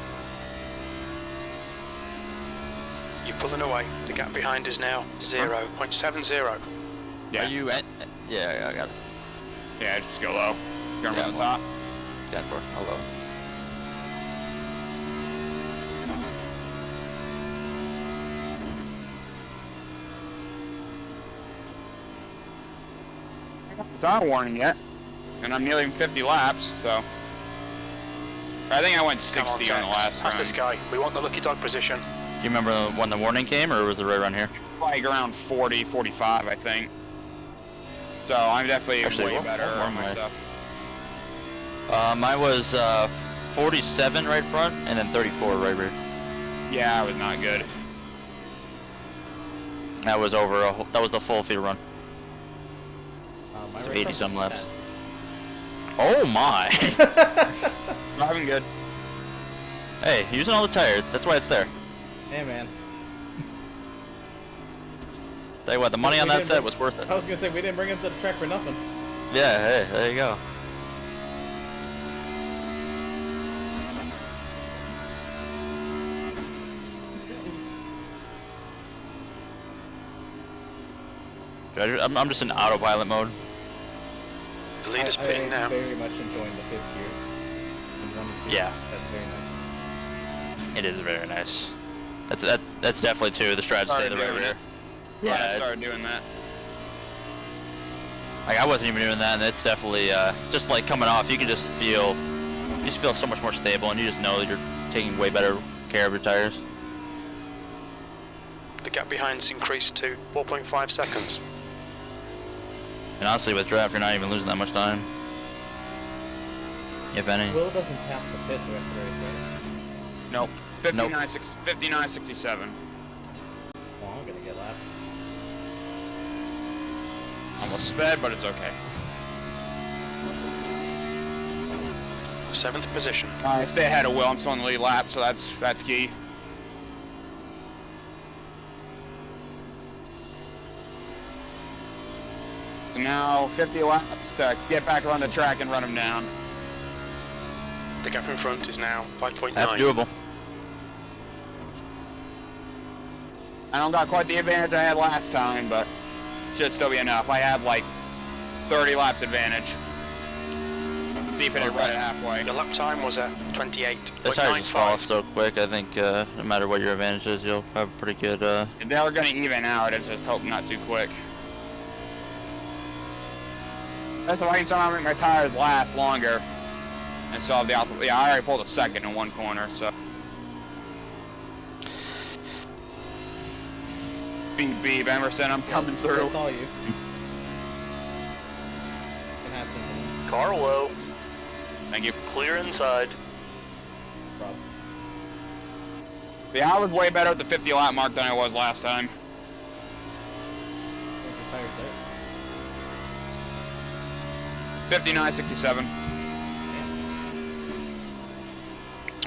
H: You're pulling away. The gap behind is now 0.70.
E: Yeah.
D: Are you at? Yeah, I got it.
E: Yeah, just go low. Gonna
D: Yeah,
E: run the top.
D: 10-4. Hello.
E: It's not a warning yet, and I'm nearly 50 laps, so. I think I went 60
H: Come on,
E: on the
H: Tex.
E: last
H: That's
E: run.
H: this guy. We want the lucky dog position.
D: Do you remember when the warning came, or was it right around here?
E: Like around 40, 45, I think. So I'm definitely
D: Actually,
E: way
D: what-
E: better
D: what
E: on
D: were
E: my
D: my-
E: stuff.
D: Mine was 47 right front, and then 34 right rear.
E: Yeah, I was not good.
D: That was over that was the full field run.
A: My
D: So
A: race
D: 80 some
A: was
D: laps. Oh my!
A: 10.
E: Driving good.
D: Hey, using all the tires. That's why it's there.
A: Hey man.
D: Tell you what, the money on
A: We
D: that
A: didn't
D: set
A: bring-
D: was worth it.
A: I was gonna say we didn't bring him to the track for nothing.
D: Yeah, hey, there you go. I'm just in autopilot mode.
H: The leader's pitting
A: I'm
H: now.
A: very much enjoying the fifth gear. And 1 and 2.
D: Yeah.
A: That's very nice.
D: It is very nice. That's definitely too the strat to say
E: Started
D: the right
E: doing
D: rear.
E: it. Yeah, I
D: it-
E: started doing that.
D: Like I wasn't even doing that, and it's definitely just like coming off. You can just feel so much more stable, and you just know that you're taking way better care of your tires.
H: The gap behind's increased to 4.5 seconds.
D: And honestly, with draft, you're not even losing that much time, if any.
A: Will doesn't pass the fifth the rest of the race, right?
E: Nope. 59.67.
A: Well, I'm gonna get lapped.
E: Almost sped, but it's okay.
H: 7th position.
E: I stay ahead of Will. I'm still in the lead lap, so that's key. So now 50 laps to get back on the track and run him down.
H: The gap in front is now 5.9.
D: That's doable.
E: I don't got quite the advantage I had last time, but should still be enough. I have like 30 laps advantage. See if it hit right at halfway.
H: Your lap time was at
D: The tires just fall off
H: 28.95.
D: so quick. I think no matter what your advantage is, you'll have a pretty good.
E: They're gonna even out. I just hope not too quick. That's why I can somehow make my tires last longer and solve the alpha. Yeah, I already pulled a second in one corner, so. Beep beep, Emerson, I'm coming through.
A: That's all you. Can happen.
C: Car low.
E: Thank you.
C: Clear inside.
A: Problem.
E: Yeah, I was way better at the 50 lap mark than I was last time.
A: Where's the tires there?
E: 59.67.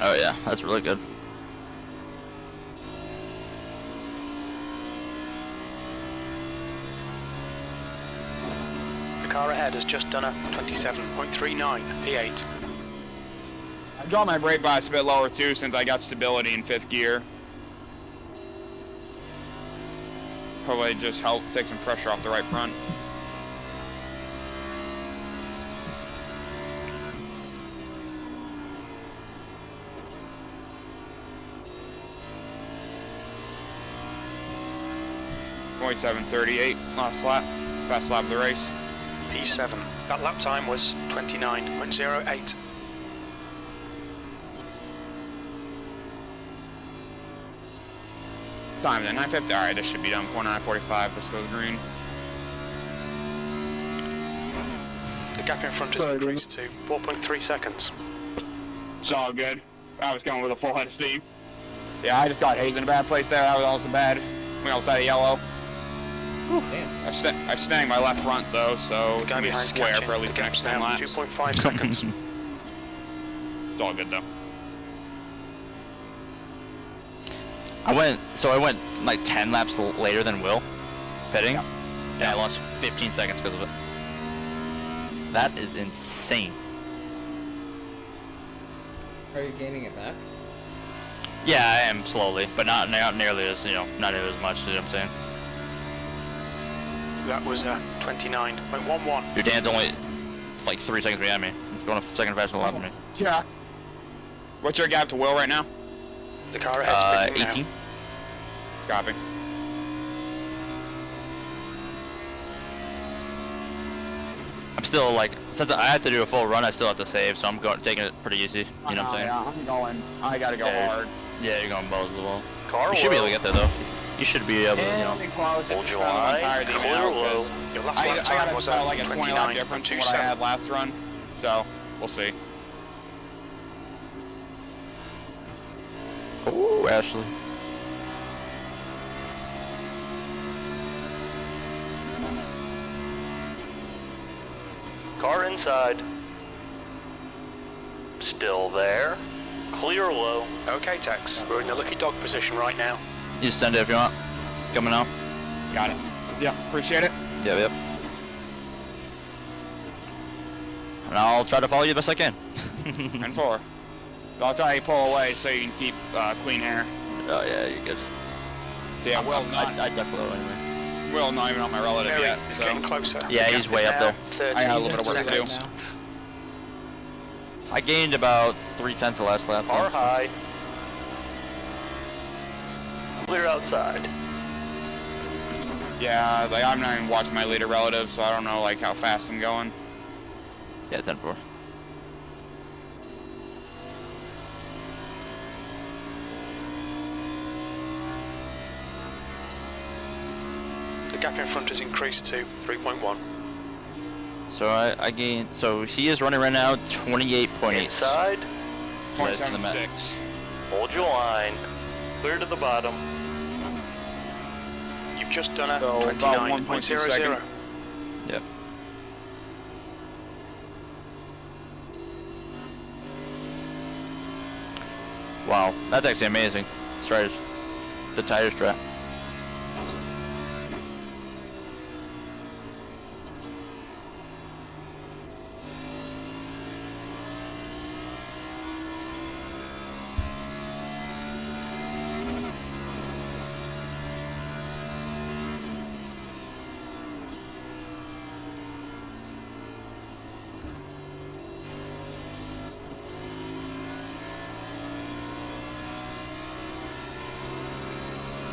D: Oh yeah, that's really good.
H: car ahead has just done a 27.39 P8.
E: I dropped my brake bias a bit lower too since I got stability in 5th gear. Probably just help take some pressure off the right front. .738 last lap, fast lap of the race.
H: P7. That lap time was 29.08.
E: Time then 9:50. All right, this should be done. 9:45. This goes green.
H: The gap in front has increased to 4.3 seconds.
B: It's all good. I was going with a full head of steam.
E: Yeah, I just got Hayes in a bad place there. That was also bad. We almost had a yellow.
A: Damn.
E: I'm standing my left front though, so
H: The
E: it's
H: guy
E: gonna be
H: behind
E: square
H: catching.
E: for at least
H: The
E: the next
H: gap's
E: 10
H: now
E: laps.
H: 2.5 seconds.
E: It's all good though.
D: I went like 10 laps later than Will, pitting, and I lost 15 seconds because of it. That is insane.
A: Are you gaining it back?
D: Yeah, I am slowly, but not nearly as, not nearly as much, you know what I'm saying?
H: That was a 29.11.
D: Your Dan's only like 3 seconds behind me. He's going a second faster lap than me.
E: Yeah. What's your gap to Will right now?
H: The car ahead's pitting
D: 18.
H: now.
E: Copy.
D: I'm still like, since I have to do a full run, I still have to save, so I'm taking it pretty easy. You know what I'm saying?
E: Yeah, I'm going. I gotta go
D: Yeah.
E: hard.
D: Yeah, you're going balls to the wall.
C: Car
D: You should be able to
C: low.
D: get there though. You should be able to,
E: Anything close.
C: Hold
E: if
C: your
E: it's kind of
C: line,
E: untired even
C: clear
E: now,
C: low.
E: 'cause
H: Your last
E: I
H: lap
E: got
H: time was
E: about like a 20 lap difference from what I had
H: 29.27.
E: last run, so we'll see.
D: Ooh, Ashley.
C: Car inside. Still there. Clear low.
H: Okay, Tex. We're in the lucky dog position right now.
D: You just send it if you want. Coming out.
E: Got it. Yeah, appreciate it.
D: Yep. And I'll try to follow you the best I can.
E: And 4. So I'll try to pull away so you can keep clean hair.
D: Oh yeah, you're good.
E: Yeah, Will's not.
D: I duck low anyway.
E: Will's not even on my relative
H: Mary
E: yet,
H: is
E: so
H: getting closer.
D: Yeah,
H: The
D: he's
H: gap
D: way
H: is
D: up
H: now
D: there.
H: 13
E: I got a little bit of work to do.
H: seconds.
D: I gained about 3/10 the last lap.
C: Car high. Clear outside.
E: Yeah, like I'm not even watching my leader relative, so I don't know like how fast I'm going.
D: Yeah, 10-4.
H: The gap in front has increased to 3.1.
D: So I gained. So he is running right now 28.8.
C: Inside.
D: Yes, in the mat.
E: 0.76.
C: Hold your line. Clear to the bottom.
H: You've just done a
E: So, about 1.2
H: 29.00.
E: seconds.
D: Yep. Wow, that's actually amazing. The tire strap.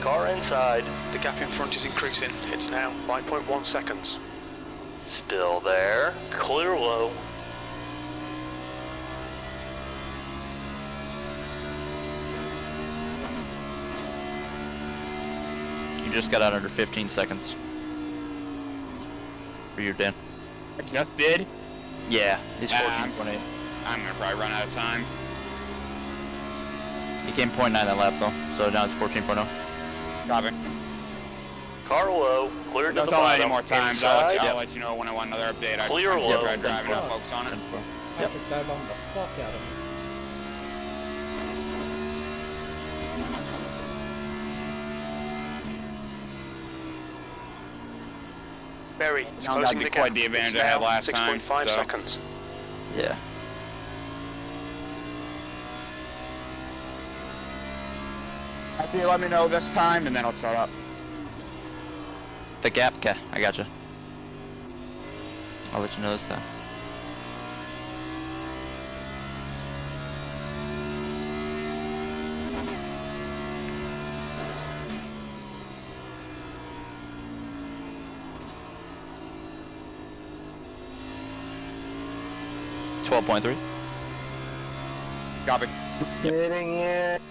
C: Car inside.
H: The gap in front is increasing. It's now 5.1 seconds.
C: Still there. Clear low.
D: You just got out under 15 seconds. For you, Dan.
E: I just did.
D: Yeah, he's
E: Ah,
D: 14.8.
E: I'm gonna probably run out of time.
D: He came 0.9 that lap though, so now it's 14.0.
E: Copy.
C: Car low. Clear to
E: Don't
C: the
E: tell
C: bottom.
E: any more times.
C: Inside.
E: I'll let you know when I want another update.
C: Clear
E: I'm
C: low.
E: driving and I'll
D: 10-4.
E: focus on it.
D: 10-4.
A: Patrick dive bombed the fuck out of me.
H: Barry is
E: Now that'd
H: closing
E: be
H: the
E: quite
H: gap.
E: the advantage
H: It's
E: I had
H: now
E: last time,
H: 6.5
E: so.
H: seconds.
D: Yeah.
E: After you let me know this time, and then I'll start up.
D: The gap? Okay, I gotcha. I'll let you know this time. .3.
E: Copy.
B: Getting it.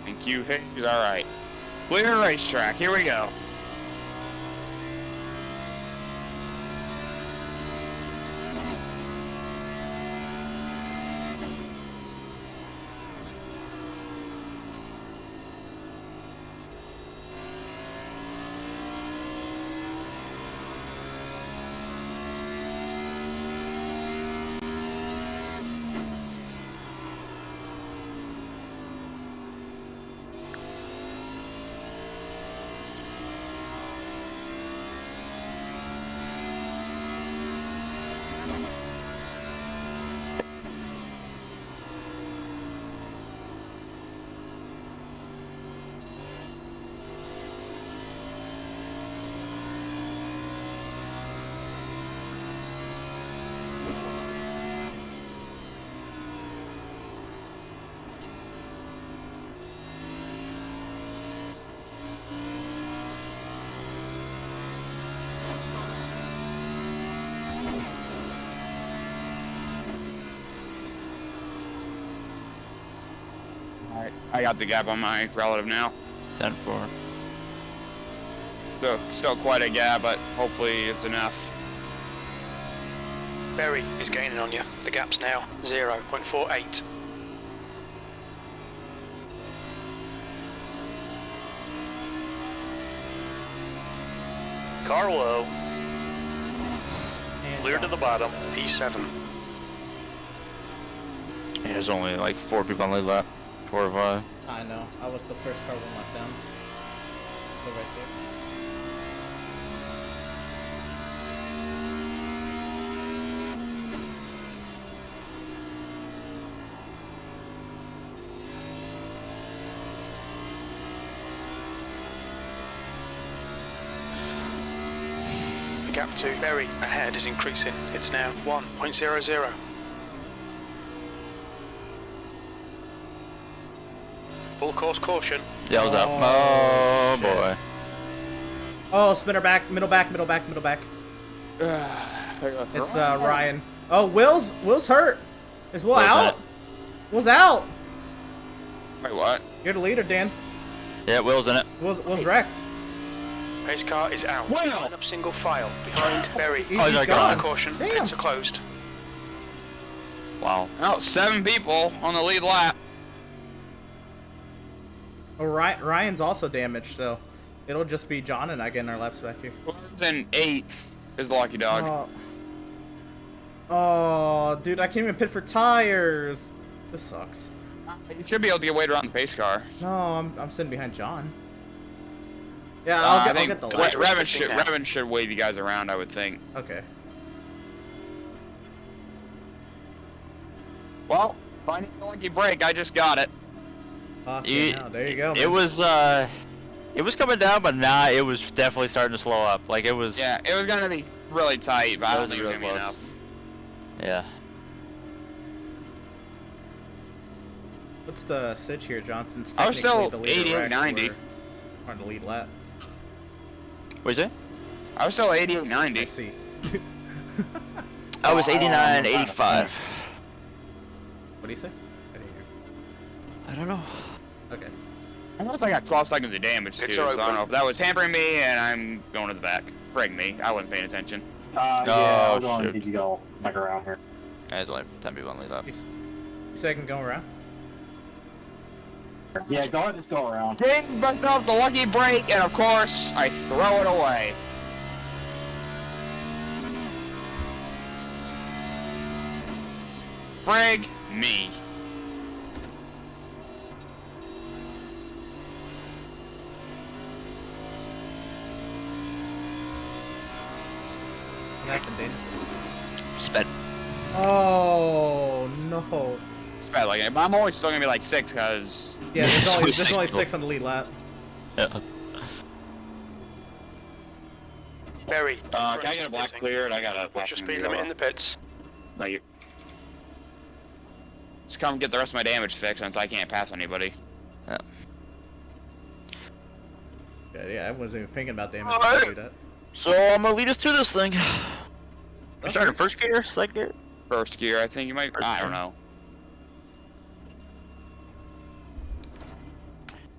E: Thank you. Hey, alright. Clear racetrack. Here we go. Alright, I got the gap on my relative now.
D: 10-4.
E: So, still quite a gap, but hopefully it's enough.
H: Barry is gaining on you. The gap's now 0.48.
C: Carlo,
A: And
C: clear to the bottom.
H: P7.
D: Yeah, there's only like 4 people on the lead lap. 4 or 5.
A: I know. I was the first car one lap down. Go right there.
H: The gap to Barry ahead is increasing. It's now 1.00. Full course caution.
D: Yeah, I was up.
A: Oh,
D: Oh
A: shit.
D: boy.
A: Oh, spinner back, middle back, middle back, middle back. It's Ryan. Oh, Will's hurt. Is Will
D: Will's
A: out?
D: in
A: Will's out.
E: Wait, what?
A: You're the leader, Dan.
D: Yeah, Will's in it.
A: Will's wrecked.
H: Pace car is out.
B: Wow.
H: Line up single file behind Barry.
D: Oh, he's
A: He's
D: gone.
H: Caution.
A: Damn.
H: Pits are closed.
D: Wow.
E: Oh, 7 people on the lead lap.
A: Oh, Ryan's also damaged, so it'll just be John and I getting our laps back here.
E: And 8 is the lucky dog.
A: Oh, dude, I can't even pit for tires. This sucks.
E: You should be able to get weight around the pace car.
A: No, I'm sitting behind John. Yeah,
E: I
A: I'll
E: think
A: get the
H: Wait,
A: lap.
E: Revan should wave you guys around, I would think.
A: Okay.
E: Well, finding the lucky break, I just got it.
A: There you go.
D: It was coming down, but nah, it was definitely starting to slow up. Like it was.
E: Yeah, it was gonna be really tight, but I
D: It
E: don't
D: was
E: think it was
D: really
E: gonna be
D: close.
E: enough.
D: Yeah.
A: What's the sitch here, Johnson's?
E: I was
A: technically
E: still
A: the leader
E: 88,
A: wreck
E: 90.
A: or the lead lap.
D: What you say?
E: I was still
A: I
E: 88-90.
A: see.
D: I was
B: Oh,
D: 89,
B: I'm
D: 85.
A: What do you say? I didn't hear.
D: I don't know.
A: Okay.
E: I know I got 12 seconds of damage too,
H: It's
E: so I
H: open.
E: don't know if that was hampering me and I'm going to the back. Bring me. I wasn't paying attention.
B: Yeah,
D: Oh,
B: I'll go on
D: shoot.
B: need to go back around here.
D: There's only 10 people on the lead lap.
A: You say I can go around?
B: Yeah, go ahead, just go around.
E: Ding, but off the lucky break, and of course, I throw it away. Frig me.
A: Oh.
E: It's bad like it, but I'm always still gonna be like 6 because.
A: Yeah, there's only
D: Six.
A: 6 on the lead lap.
D: Yeah.
H: Very.
B: Can I get a black clear? And I got a
H: Watch your speed limit in the pits.
B: Thank you.
E: Just come get the rest of my damage fixed since I can't pass anybody.
A: Yeah, I wasn't even thinking about damage.
D: Alright.
A: Do that.
D: So I'm gonna lead us to this thing. We're starting first gear, second gear.
E: First gear, I think you might. I don't know.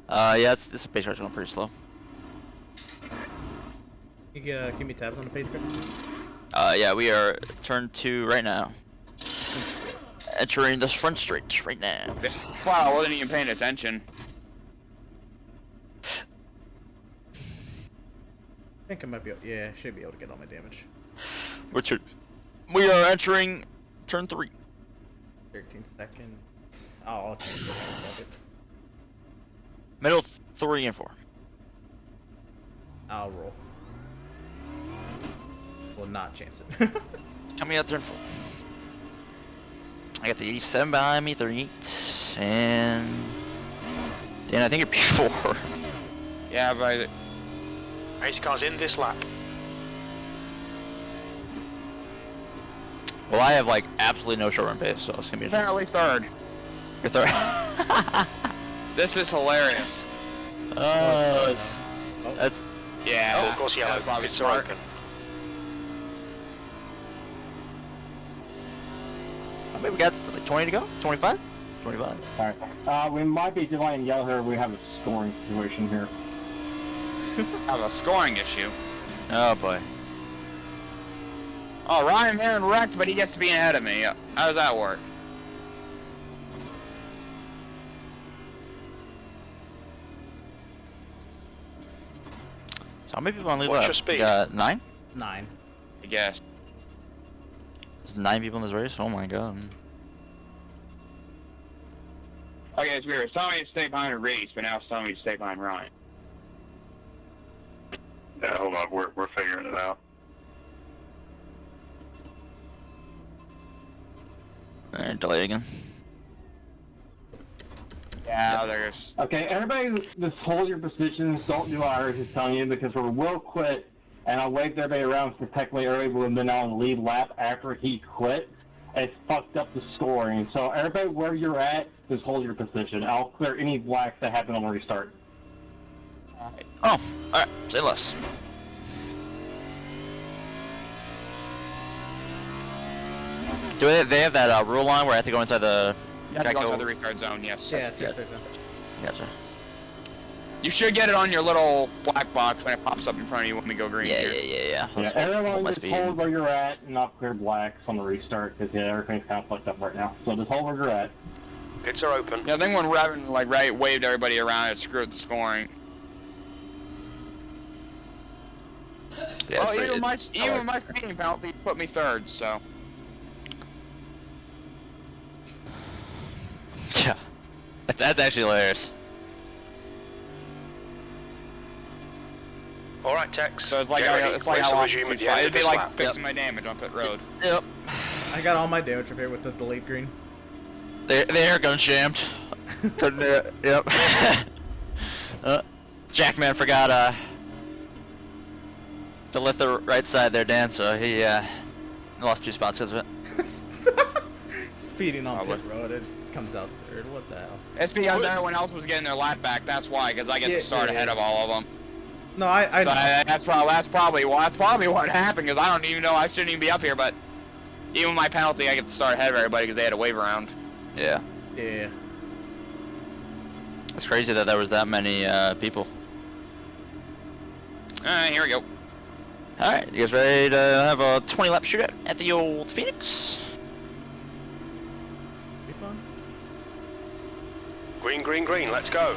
D: Yeah, this pace car's going pretty slow.
A: You can keep me tabs on the pace card.
D: Yeah, we are turn 2 right now. Entering this front straight right now.
E: Wow, I wasn't even paying attention.
A: I think I might be. Yeah, I should be able to get all my damage.
D: We are entering turn 3.
A: 13 seconds. Oh, I'll change it for a second.
D: Middle 3 and 4.
A: I'll roll. Will not chance it.
D: Coming out turn 4. I got the 87 behind me, 38, and Dan, I think you're P4.
E: Yeah, but
H: Race cars in this lap.
D: Well, I have like absolutely no short run pace, so it's gonna be
E: apparently 3rd.
D: You're 3rd.
E: This is hilarious.
D: That's
E: Yeah.
H: Oh, of course, yellow.
E: that's probably
H: Pits are
E: smart.
H: open.
D: I mean, we got like 20 to go, 25, 25.
B: Alright. We might be delaying yellow here. We have a scoring situation here.
E: I have a scoring issue.
D: Oh boy.
E: Oh, Ryan Marin wrecked, but he gets to be ahead of me. How does that work?
D: So how many people on lead
H: What's
D: left?
H: your speed?
D: We got 9.
A: 9.
E: I guess.
D: There's 9 people in this race. Oh my god.
B: Okay, it's weird. It's telling me to stay behind Reese, but now it's telling me to stay behind Ryan.
I: Yeah, hold on. We're figuring it out.
D: Alright, delay again.
E: Yeah, there's.
B: Okay, everybody, just hold your positions. Don't do what Iris is telling you because we will quit, and I'll wave everybody around for technically early. We've been on the lead lap after he quit. It's fucked up the scoring. So everybody, where you're at, just hold your position. I'll clear any blacks that happen on the restart.
D: Oh, alright, say less. Do they have that rule line where I have to go inside the...
E: You have to go inside the retard zone, yes.
A: Yeah, it's just
D: Gotcha.
E: You should get it on your little black box when it pops up in front of you when we go green
D: Yeah,
E: here.
D: yeah.
B: Yeah, everyone
D: my
B: just
D: speed.
B: hold where you're at and not clear blacks on the restart because yeah, everything's kind of fucked up right now. So just hold where you're at.
H: Pits are open.
E: Yeah, I think when Revan like waved everybody around, it screwed the scoring.
D: Yeah,
E: Oh, even my speeding penalty put me 3rd, so.
D: Yeah. That's actually hilarious.
H: All right, Tex.
E: So it's like
H: Get ready.
E: it's like
H: Race
E: how
H: will
E: long
H: resume at the
E: it'd
H: end of
E: be
H: this
E: like
H: lap.
E: fixing my damage on pit road.
D: Yep.
A: I got all my damage repaired with the delayed green.
D: The air gun jammed. Couldn't do it. Yep. Jackman forgot to lift the right side there, Dan, so he lost 2 spots because of it.
A: Speeding on
E: Probably.
A: pit road, it comes out 3rd. What the hell?
E: It's because everyone else was getting their lap back. That's why, because I get to start ahead of all of them.
A: No, I
E: So
A: know.
E: that's probably what happened. Because I don't even know I shouldn't even be up here. But even with my penalty, I get to start ahead of everybody because they had to wave around.
D: Yeah.
A: Yeah.
D: It's crazy that there was that many people.
E: Alright, here we go.
D: Alright, you guys ready to have a 20-lap shootout at the old Phoenix?
A: Be fun.
H: Green, green, green. Let's go.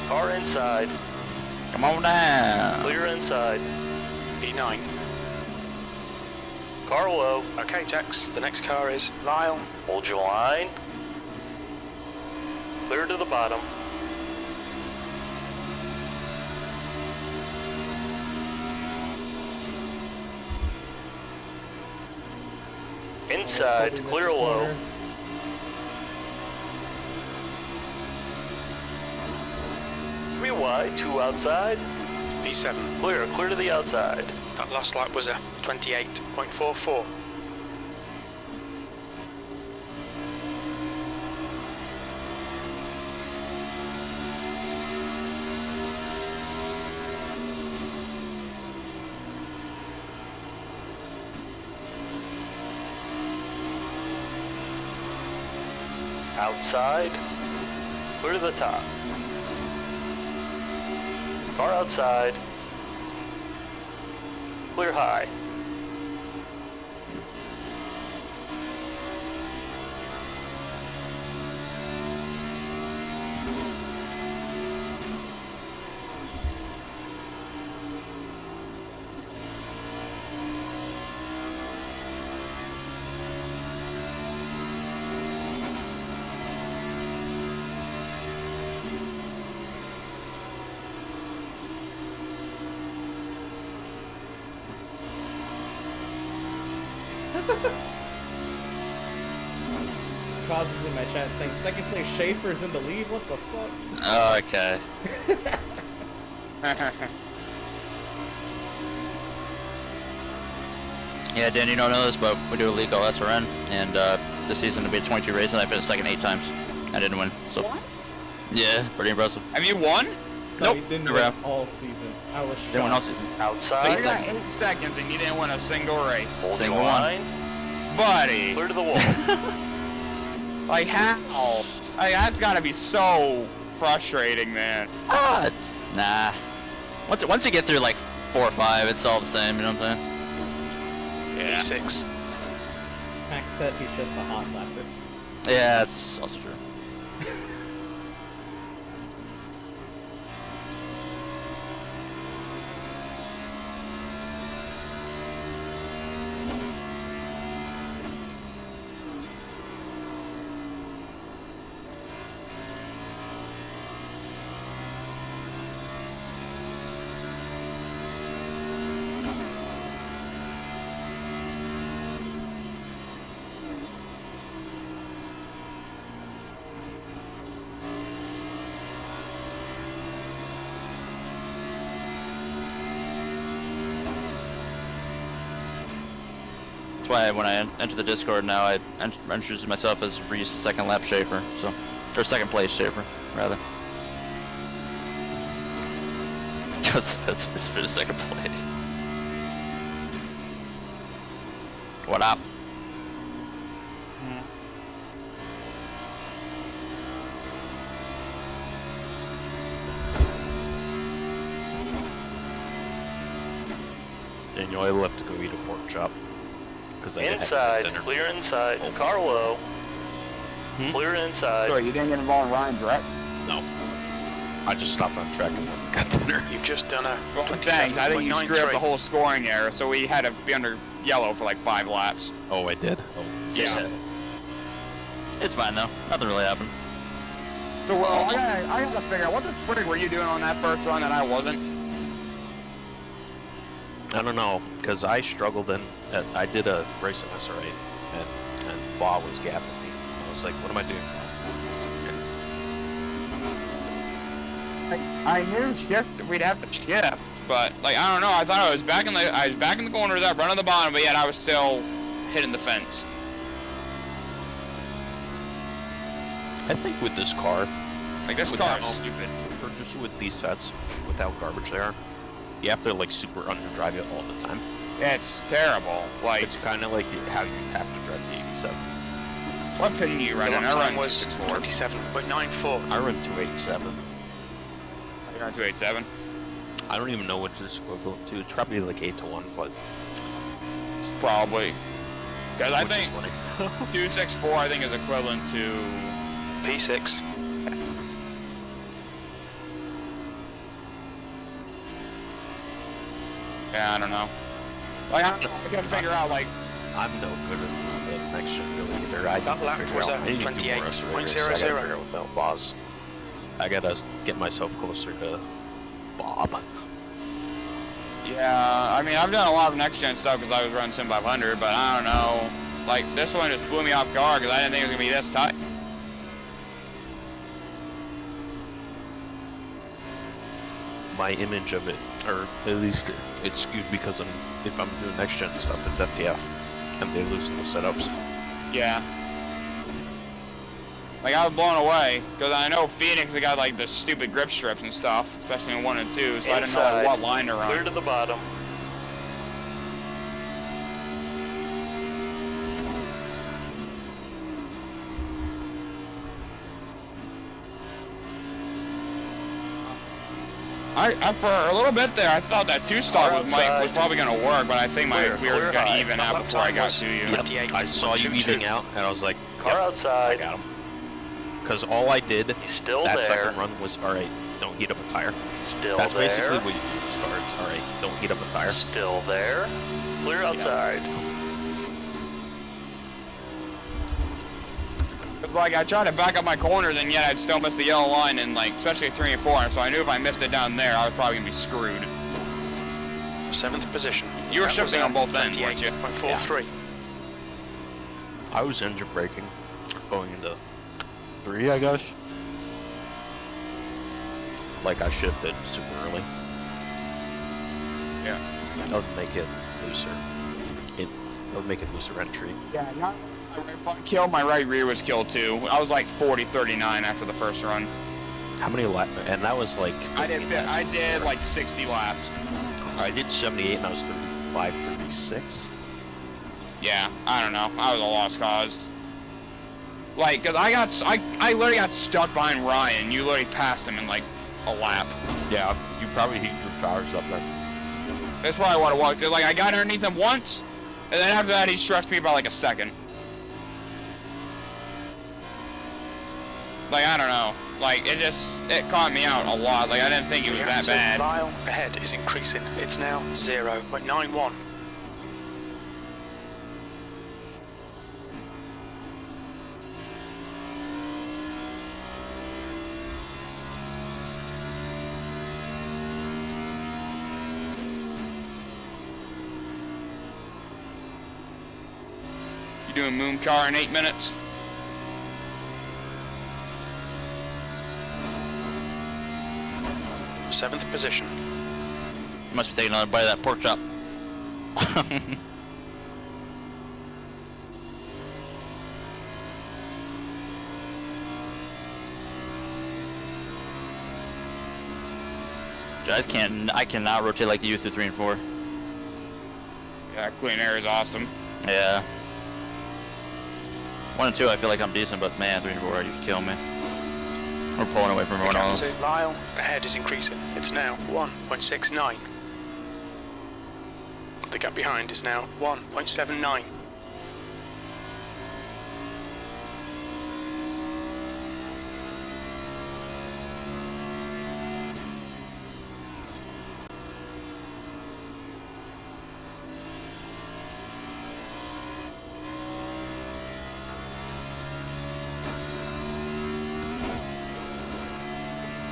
C: Car inside.
D: Come on down.
C: Clear inside.
H: P9.
C: Car low.
H: Okay, Tex. The next car is Lyle.
C: Hold your line. Clear to the bottom. Inside,
A: Probably missed
C: clear
A: the
C: low.
A: corner.
C: Three wide, two outside.
H: P7.
C: Clear to the outside.
H: That last lap was a 28.44.
C: Outside, clear to the top. Car outside, clear high.
A: Causes in my chat saying second place Schaefer's in the lead. What the fuck?
D: Oh, okay. Yeah, Dan, you don't know this, but we do a league called SRN, and this season to be a 22 race, and I finished second 8 times. I didn't win, so.
G: What?
D: Yeah, pretty impressive.
E: Have you won?
A: No,
D: Nope,
A: he didn't
D: never
A: win
D: have.
A: all season. I was
D: Didn't win all
A: shocked.
D: season.
C: Outside,
E: You got 8 seconds and you didn't win a single race.
C: holding
D: Single one.
C: line,
E: Buddy,
C: clear to the wall.
E: like how? Like, that's gotta be so frustrating, man.
D: Ah, it's, nah. Once you get through like 4 or 5, it's all the same, you know what I'm saying?
E: Yeah.
H: P6.
A: Max said he's just a hot lapper.
D: Yeah, that's also true. That's why when I enter the Discord now, I introduce myself as Reese second lap Schaefer, so, or second place Schaefer, rather. Just it's for the second place. What up?
J: Daniel, I left to go eat a pork chop. Cause I didn't have
C: Inside,
J: dinner.
C: clear inside, car low. Clear inside.
E: So you didn't get involved in Ryan's wreck?
J: No. I just stopped on track and got dinner.
H: You've just done a
E: Well, thanks. I think you screwed up the
H: 27.93.
E: whole scoring error, so we had to be under yellow for like 5 laps.
J: Oh, I did? Oh.
E: Yeah.
D: It's fine though. Nothing really happened.
E: So, well, I gotta figure out, what the frig were you doing on that first run that I wasn't?
J: I don't know, because I struggled and I did a race in SRA and Bob was gapping me. I was like, what am I doing?
E: I knew we'd have to shift, but like I don't know. I thought I was back in the corners, up, running the bottom, but yet I was still hitting the fence.
J: I think with this car,
E: Like this car is stupid.
J: or just with these sets, without garbage there, you have to like super underdrive it all the time.
E: It's terrible. Like,
J: It's kind of like how you have to drive the 87.
E: what pin do you
H: The
E: run in?
H: lap
E: I run
H: time was
E: 6.4.
H: 27.94.
J: I run 287.
E: I run 287.
J: I don't even know what this is equivalent to. It's probably like 8-1, but
E: Probably. Because I
J: which is
E: think
J: funny.
E: 264 I think is equivalent to
H: P6.
E: I don't know. Like I can't figure out like
J: I'm no good at the next gen really either. I
H: That lap
J: figure
H: was
J: out
H: a
J: I need to do more
H: 28.00.
J: SRA races. I gotta figure out without Boz. I gotta get myself closer to Bob.
E: yeah. I mean I've done a lot of next gen stuff because I was running Sim 500, but I don't know. Like, this one just blew me off guard because I didn't think it was going to be this tight.
J: My image of it, or at least it's skewed because if I'm doing next gen stuff, it's FTF, and they loosen the setups.
E: Yeah. Like, I was blown away, because I know Phoenix has got, like, the stupid grip strips and stuff, especially in 1 and 2, so I didn't know like, what line to run.
C: Clear to the bottom.
E: I for a little bit there, I thought that 2-stop was probably going to work, but I think we were going to even out before I got to you.
J: Yep, I saw you eating out, and I was like,
C: Car outside.
J: I got him. Because all I did
C: He's still
J: that
C: there.
J: second run was, alright, don't heat up a tire.
C: Still
J: That's
C: there.
J: basically what you do with NOSCARs. Alright, don't heat up a tire.
C: Still there. Clear outside.
E: It's like I tried to back up my corners and yet I'd still miss the yellow line and like especially 3 and 4, so I knew if I missed it down there I was probably gonna be screwed.
H: 7th position.
E: You were shifting on both ends, weren't you?
H: 28.43.
J: I was engine braking going into 3, I guess. Like I shifted super early.
E: Yeah.
J: That would make it looser. It would make it looser entry.
E: Yeah, not killed, my right rear was killed too. I was like 40-39 after the first run.
J: How many laps? And that was like...
E: I did like 60 laps.
J: I did 78 and I was 35, 36.
E: Yeah, I don't know. I was a lost cause. Like, cause I literally got stuck behind Ryan. You literally passed him in like a lap.
J: Yeah, you probably heat your tires up then.
E: That's probably what it was. Like, I got underneath him once, and then after that he stretched me by like a second. Like, I don't know. Like, it caught me out a lot. Like, I didn't think it was that bad.
H: Mile ahead is increasing. It's now 0.91.
E: You doing moon car in 8 minutes?
H: Seventh position.
D: Must be taking another bite of that pork chop. I cannot rotate like you through 3 and 4.
E: Yeah, clean air is awesome.
D: Yeah. 1 and 2 I feel like I'm decent, but man, 3 and 4 you kill me. We're pulling away from everyone else.
H: Mile ahead is increasing. It's now 1.69. The gap behind is now 1.79.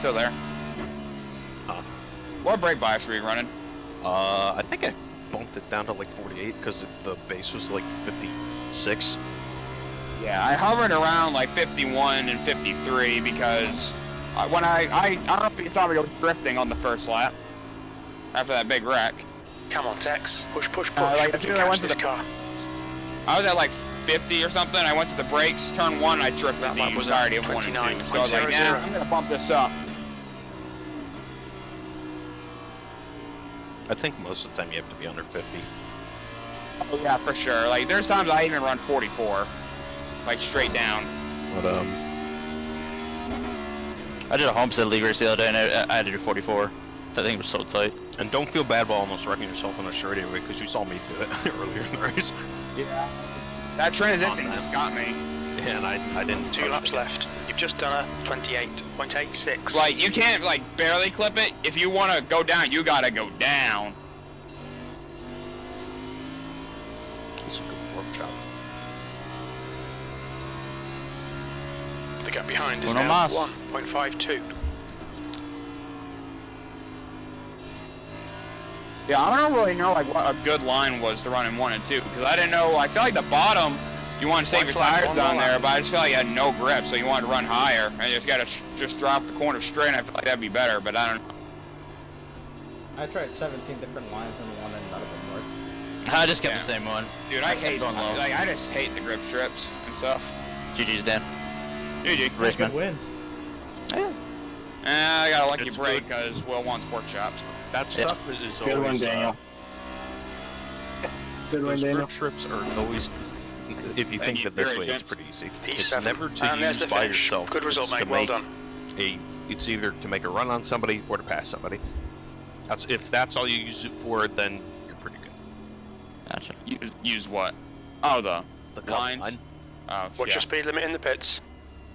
E: Still there. What brake bias were you running?
J: I think I bumped it down to like 48 because the base was like 56.
E: Yeah, I hovered around like 51 and 53 because when I don't know if you saw me go drifting on the first lap after that big wreck.
H: Come on, Tex. Push, push, push.
E: Like, as soon as I went to
H: this
E: the
H: car.
E: I was at like 50 or something. I went to the brakes, turn 1, I drifted
H: That
E: the
H: lap was
E: entirety
H: at
E: of 1 and 2.
H: 29.00.
E: So I was like, yeah, I'm gonna bump this up.
J: I think most of the time you have to be under 50.
E: Oh yeah, for sure. Like there's times I even run 44, like straight down.
J: But
D: I did a homestead league race the other day and I had to do 44. That thing was so tight.
J: and don't feel bad about almost wrecking yourself on a straightaway because you saw me do it earlier in the race.
E: Yeah. That transition just got me.
J: Yeah, and I didn't.
H: 2 laps left. You've just done a 28.86.
E: Like, you can't, like, barely clip it. If you want to go down, you gotta go down.
J: It's a good workshop.
H: The gap behind is
D: Uno
H: now
D: más.
H: 1.52.
E: Yeah, I don't really know like what a good line was to run in 1 and 2 because I didn't know. I feel like the bottom, you want to save your tires down there, but I just feel like you had no grip, so you wanted to run higher, and you just gotta just drop the corner straight. And I feel like that'd be better, but I don't know.
A: I tried 17 different lines and one, and none of them worked.
D: I just kept the same one.
E: Dude, I hate
D: going low.
E: like I just hate the grip strips and stuff.
D: GG's, Dan.
E: GG.
A: Race good win.
E: I got a lucky
J: It's
E: break
J: good.
E: because Will wants pork chops.
J: That stuff is
B: Good
J: always.
B: one, Daniel. Good one,
J: Those
B: Daniel.
J: grip strips are always. If you think of it this way, it's pretty easy. It's
H: P7.
J: never to
H: And there's
J: use
H: the
J: by
H: finish.
J: yourself.
H: Good result,
J: It's
H: mate.
J: to
H: Well
J: make
H: done.
J: It's either to make a run on somebody or to pass somebody. If that's all you use it for, then you're pretty good.
D: Gotcha.
E: Use what? Oh, the
J: The
E: lines.
J: line.
E: Oh,
H: What's
E: yeah.
H: your speed limit in the pits?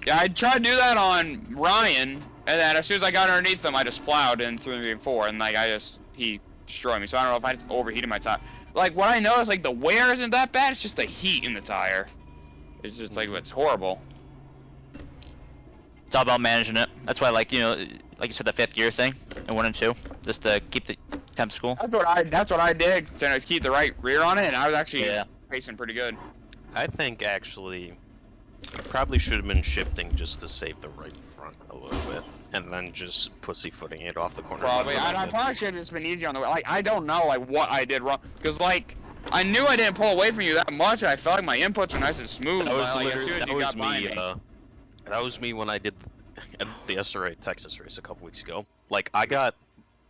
E: Yeah, I tried to do that on Ryan, and then as soon as I got underneath him, I just plowed in 3 and 4, and like he destroyed me. So I don't know if I overheated my tire. Like what I noticed, like the wear isn't that bad. It's just the heat in the tire. It's just like it's horrible.
D: It's all about managing it. That's why, like, you know, like you said, the 5th gear thing in 1 and 2, just to keep the temps cool.
E: That's what I did to keep the right rear on it, and I was actually
D: Yeah.
E: pacing pretty good.
J: I think actually, you probably should have been shifting just to save the right front a little bit, and then just pussyfooting it off the corner.
E: Probably. I probably should have just been easy on the way. Like I don't know like what I did wrong, because like I knew I didn't pull away from you that much. I felt like my inputs were nice and smooth.
J: That was
E: but, like, as
J: literally
E: soon as
J: that
E: you
J: was
E: got behind
J: me.
E: me.
J: That was me when I did the SRA Texas race a couple weeks ago. Like I got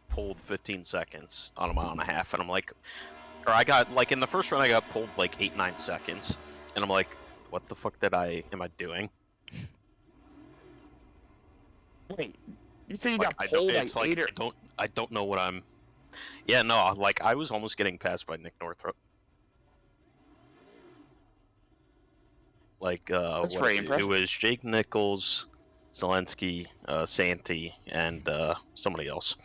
J: pulled 15 seconds on a 1.5 miles, and I'm like, or I got like in the first run I got pulled like 8-9 seconds, and I'm like, what the fuck am I doing?
E: Wait, you said you
J: Like,
E: got pulled
J: it's
E: like 8 or...
J: I don't know what I'm. Yeah, no, like I was almost getting passed by Nick Northrup. Like
E: That's
J: what
E: pretty
J: is it?
E: impressive.
J: It was Jake Nichols, Zelensky, Santee, and somebody else.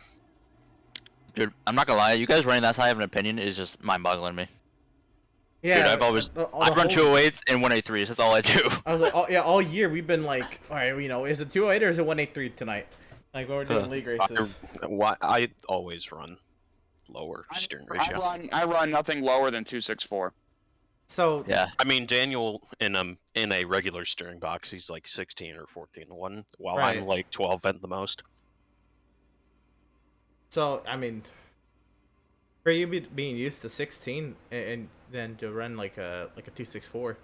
D: Dude, I'm not gonna lie, you guys running that high of an opinion is just mind-boggling to me.
A: Yeah,
D: Dude, I've always, I run 208s and 183s, that's all I do.
A: I was like, all year we've been like, all right, you know, is it 208 or is it 183 tonight? Like when we're doing league races.
J: I always run lower steering ratio.
E: I run nothing lower than 264.
A: So
D: Yeah.
J: I mean, Daniel in a regular steering box, he's like 16 or 14-1, while
A: Right.
J: I'm like 12 at the most.
A: So I mean, for you being used to 16 and then to run like a 264,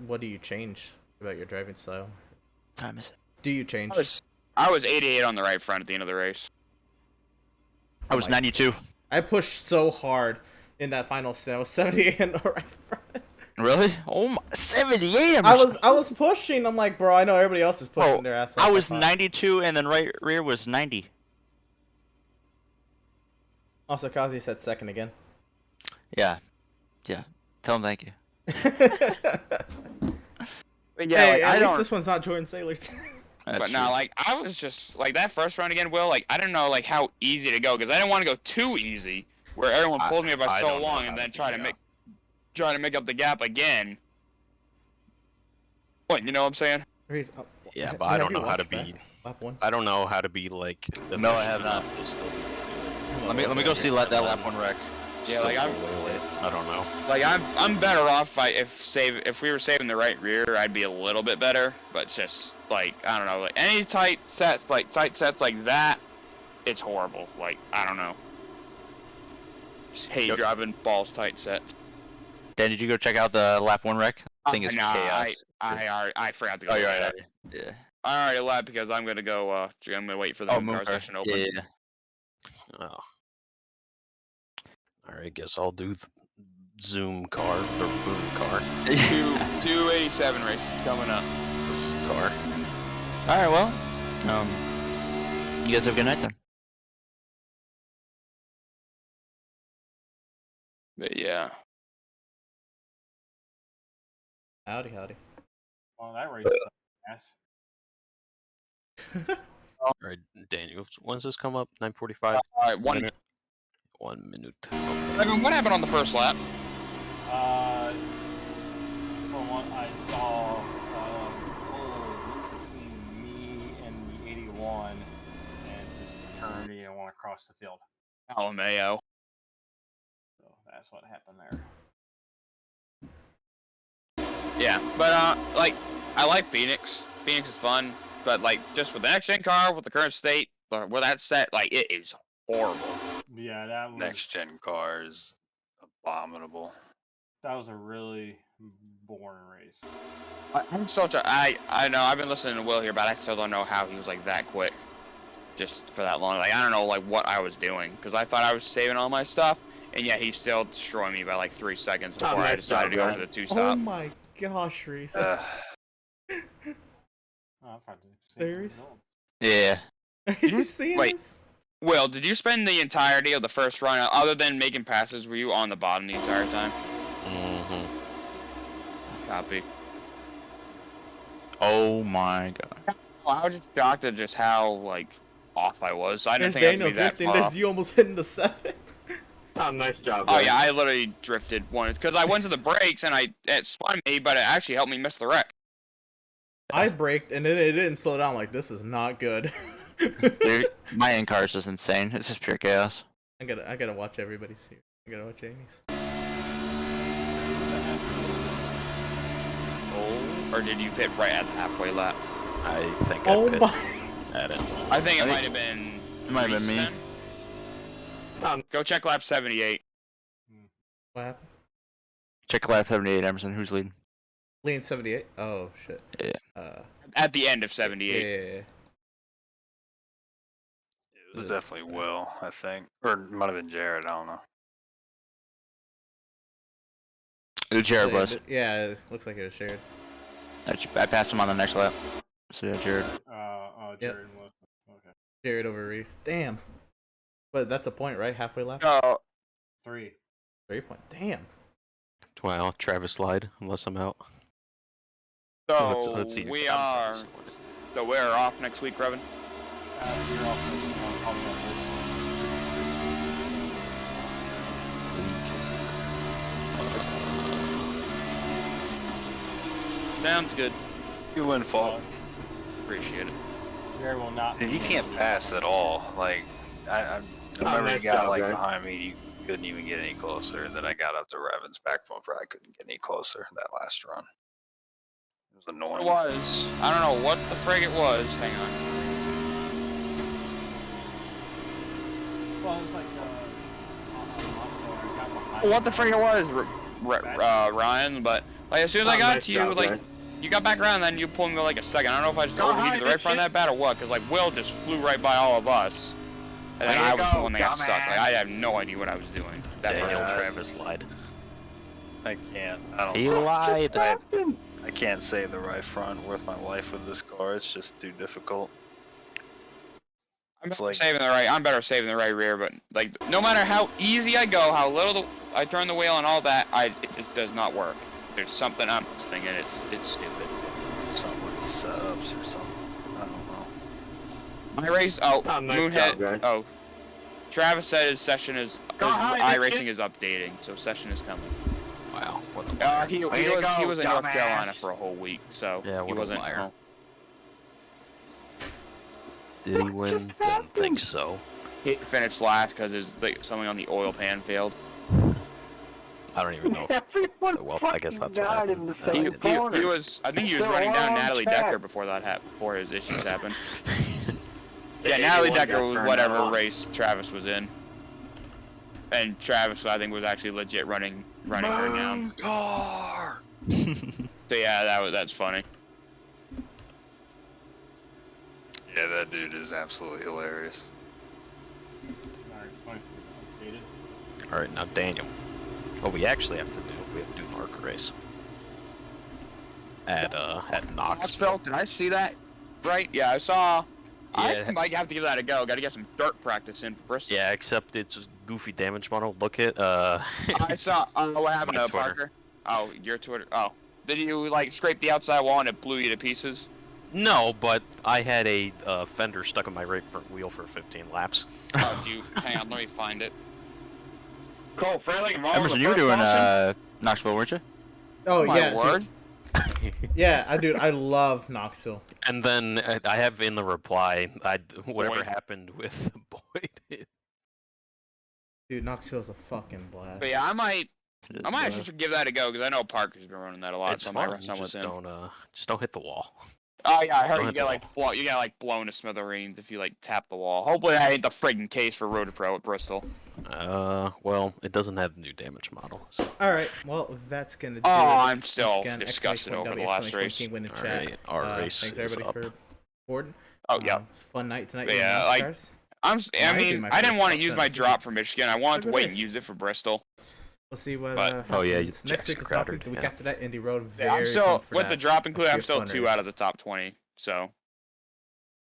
A: what do you change about your driving style?
D: What time is it?
A: Do you change?
E: I was 88 on the right front at the end of the race.
D: I was 92.
A: I pushed so hard in that final stint. I was 78 on the right front.
D: Really? Oh my, 78.
A: I was pushing. I'm like, bro, I know everybody else is pushing their ass.
D: I was 92 and then right rear was 90.
A: Also, Kazi said second again.
D: Yeah. Yeah. Tell him thank you.
E: But yeah,
A: Hey,
E: like,
A: at
E: I
A: least
E: don't.
A: this one's not Jordan Sailors.
D: That's
E: But
D: true.
E: no, like I was just like that first round again, Will. Like I didn't know like how easy to go because I didn't want to go too easy, where everyone pulled me by
J: I
E: so
J: don't know
E: long,
J: how
E: and then
J: to
E: try
J: do
E: to make up the gap again. What you know what I'm saying?
J: Yeah, but I don't know how to be.
A: Lap one.
J: I don't know how to be like.
D: No, I have not. Let me go see that lap one wreck.
E: Yeah, like I'm
J: I don't know.
E: like I'm better off if we were saving the right rear, I'd be a little bit better. But it's just like I don't know, like any tight sets like that, it's horrible. Like I don't know. Just hate driving balls tight sets.
D: Dan, did you go check out the lap one wreck? I think it's
E: Nah,
D: chaos.
E: I forgot to go.
D: Oh, you're
E: look at
D: right.
E: that.
D: Yeah.
E: I already left because I'm gonna go. I'm gonna wait for the
D: Moon
E: car
D: car.
E: session to open.
D: Yeah.
J: Oh. All right, guess I'll do Zoom car or Boom car.
E: 287 race coming up.
J: Car.
D: All right. Well, you guys have a good night then.
E: But yeah.
A: Howdy, howdy.
K: Well, that race is ass.
J: All right, Daniel, when's this come up? 9:45.
E: All right, 1
J: minute. 1 minute.
E: Evan, what happened on the first lap?
K: From what I saw, pole between me and the 81, and just turned and went across the field.
E: LMAO.
K: That's what happened there.
E: Yeah, but like, I like Phoenix. Phoenix is fun, but like, just with the next gen car, with the current state, where that's set, like, it is horrible.
K: Yeah, that was
I: Next gen car is abominable.
K: that was a really boring race.
E: I'm so I know I've been listening to Will here, but I still don't know how he was like that quick, just for that long. Like, I don't know like what I was doing, because I thought I was saving all my stuff, and yet he still destroyed me by like 3 seconds before I decided to go for the 2-stop.
A: Oh my gosh, Reese.
K: Oh, I've had the same
A: Serious?
K: results.
D: Yeah.
A: Are you seeing
E: Wait.
A: this?
E: Will, did you spend the entirety of the first run, other than making passes, were you on the bottom the entire time?
J: Mm-hmm.
E: Copy.
D: Oh my god.
E: I was just shocked at just how like off I was. I didn't
A: There's
E: think
A: Daniel
E: I'd be that
A: drifting.
E: far
A: There's
E: off.
A: you almost hitting the 7.
B: Oh, nice job.
E: Oh
B: guys.
E: yeah, I literally drifted once because I went to the brakes and it spun me, but it actually helped me miss the wreck.
A: I braked and it didn't slow down. Like, this is not good.
D: Dude, my NOSCARS is insane. It's just pure chaos.
A: I gotta watch everybody's here. I gotta watch Amy's.
E: Oh, or did you pit right at the halfway lap?
J: I think
A: Oh
J: I pit
A: my!
J: at it.
E: I think it might have been.
D: It might have been me.
E: Then. Go check lap 78.
A: What happened?
D: Check lap 78, Emerson. Who's leading?
A: Lean 78. Oh shit.
D: Yeah.
E: At the end of 78.
A: Yeah.
I: It was definitely Will, I think. Or it might have been Jared, I don't know.
D: Who Jared was?
A: Yeah, it looks like it was shared.
D: I passed him on the next lap. So yeah, Jared.
K: Jared was. Okay.
A: Jared over Reese. Damn. But that's a point, right? Halfway lap?
K: 3.
A: 3 point. Damn.
J: Well, Travis lied, unless I'm out.
E: So
J: Let's see.
E: we are. So we're off next week, Revin.
K: You're off. Probably on this
E: Sounds good.
I: You win, Falk.
E: Appreciate it.
K: one. Jared will not.
I: Dude, he can't pass at all. Like, I remember
B: nice
I: he got
B: job,
I: like
B: guys.
I: behind me. You couldn't even get any closer. And then I got up to Revan's back bumper. I couldn't get any closer that last run. It was
E: It
I: annoying.
E: was. I don't know what the frig it was. Hang on.
K: Well, it was like I got behind.
E: What the frig it was, Ryan? But like as soon as I got
B: nice
E: to you,
B: job,
E: like
B: guys.
E: you got back around, then you pulled me like a second. I don't know if I just
B: Go
E: overheated the
B: hide,
E: right front of
B: bitch.
E: that bat or what, because like Will just flew right by all of us, and then
B: Way
E: I
B: to
E: was
B: go,
E: the one that got stuck. Like
B: dumbass.
E: I have no idea what I was doing. That
J: Daniel
E: part.
J: Travis lied.
I: I can't. I don't
J: He
I: know.
J: lied.
I: I can't save the right front worth my life with this car. It's just too difficult.
E: I'm
I: It's
E: better
I: like-
E: saving the right. I'm better saving the right rear, but like no matter how easy I go, how little I turn the wheel and all that, it just does not work. There's something I'm missing, and it's stupid.
I: Something with the setups or something. I don't know.
E: My race. Oh,
B: Oh, nice
E: Moonhead.
B: job, guys.
E: Oh, Travis said his session is.
B: Go hide,
E: iRacing
B: bitch.
E: is updating, so session is coming.
J: Wow, what a liar.
E: He
B: Way to
E: was
B: go,
E: in North
B: dumbass.
E: Carolina for a whole week, so
J: Yeah,
E: he
J: what a
E: wasn't.
J: liar.
E: home.
J: Did he win? Didn't think so.
E: He finished last because something on the oil pan failed.
J: I don't even know.
B: Everyone
J: Well, I guess that's what
B: died in
J: happened.
B: the
E: He,
B: same
E: he,
B: corner.
E: he was. I think he was
B: They're
E: running down
B: all on
E: Natalie
B: track.
E: Decker before that happened. Before his issues happened. Yeah, Natalie Decker was whatever race Travis was in, and Travis I think was actually legit running her down.
I: Car!
E: So yeah, that's funny.
I: Yeah, that dude is absolutely hilarious.
K: Alright, nice. Updated.
J: Alright, now Daniel. What we actually have to do, we have to do an arc race. At Knoxville.
E: Knoxville, did I see that? Right? Yeah, I saw.
J: Yeah.
E: I might have to give that a go. Got to get some dirt practice in for Bristol.
J: Yeah, except it's a goofy damage model. Look at
E: I saw. What happened
J: My
E: to
J: Twitter.
E: Parker? Oh, your Twitter. Oh, did you like scrape the outside wall and it blew you to pieces?
J: No, but I had a fender stuck on my right front wheel for 15 laps.
E: Oh, do you? Hang on, let me find it.
B: Cole, friendly
D: Emerson, you were doing Knoxville, weren't you?
A: Oh
E: My
A: yeah,
E: word.
A: dude. Yeah, dude, I love Knoxville.
J: And then I have in the reply, whatever
E: Boyd.
J: happened with Boyd.
A: Dude, Knoxville's a fucking blast.
E: But yeah, I might
J: It is,
E: actually give that a go because I know Parker's been running that a lot,
J: it's
E: so I might
J: fun.
E: run some with
J: Just
E: him.
J: don't hit the wall.
E: Oh yeah, I heard
J: Don't
E: you
J: hit
E: get
J: the
E: like you get like blown to smithereens if you like tap the wall. Hopefully that ain't the friggin' case for Road to Pro at Bristol.
J: Well, it doesn't have the new damage model. So.
A: All right, well that's gonna do
E: Oh,
A: it.
E: I'm still
A: Again,
E: disgusted over the last race.
A: Win in
J: All
A: chat.
J: right, our race
A: Thanks
J: is
A: everybody
J: up.
A: for boarding.
E: Oh yeah.
A: It's a fun night tonight.
E: Yeah,
A: with
E: like,
A: NOSCARs.
E: I
A: Might be
E: mean,
A: my
E: I didn't
A: first
E: want to
A: top
E: use
A: 10
E: my
A: season.
E: drop for Michigan. I wanted to
A: Good
E: wait
A: race.
E: and use it for Bristol.
A: We'll see what.
E: But-
J: Oh, yeah,
A: happens. Next week
J: Jackson
A: is
J: Crowder,
A: Southampton. The week
J: yeah.
A: after that, Indy Road.
E: Yeah, I'm
A: Very
E: still
A: pumped for
E: with
A: that.
E: the drop included.
A: That
E: I'm
A: should be a
E: still
A: fun
E: 2 out
A: race.
E: of the top 20. So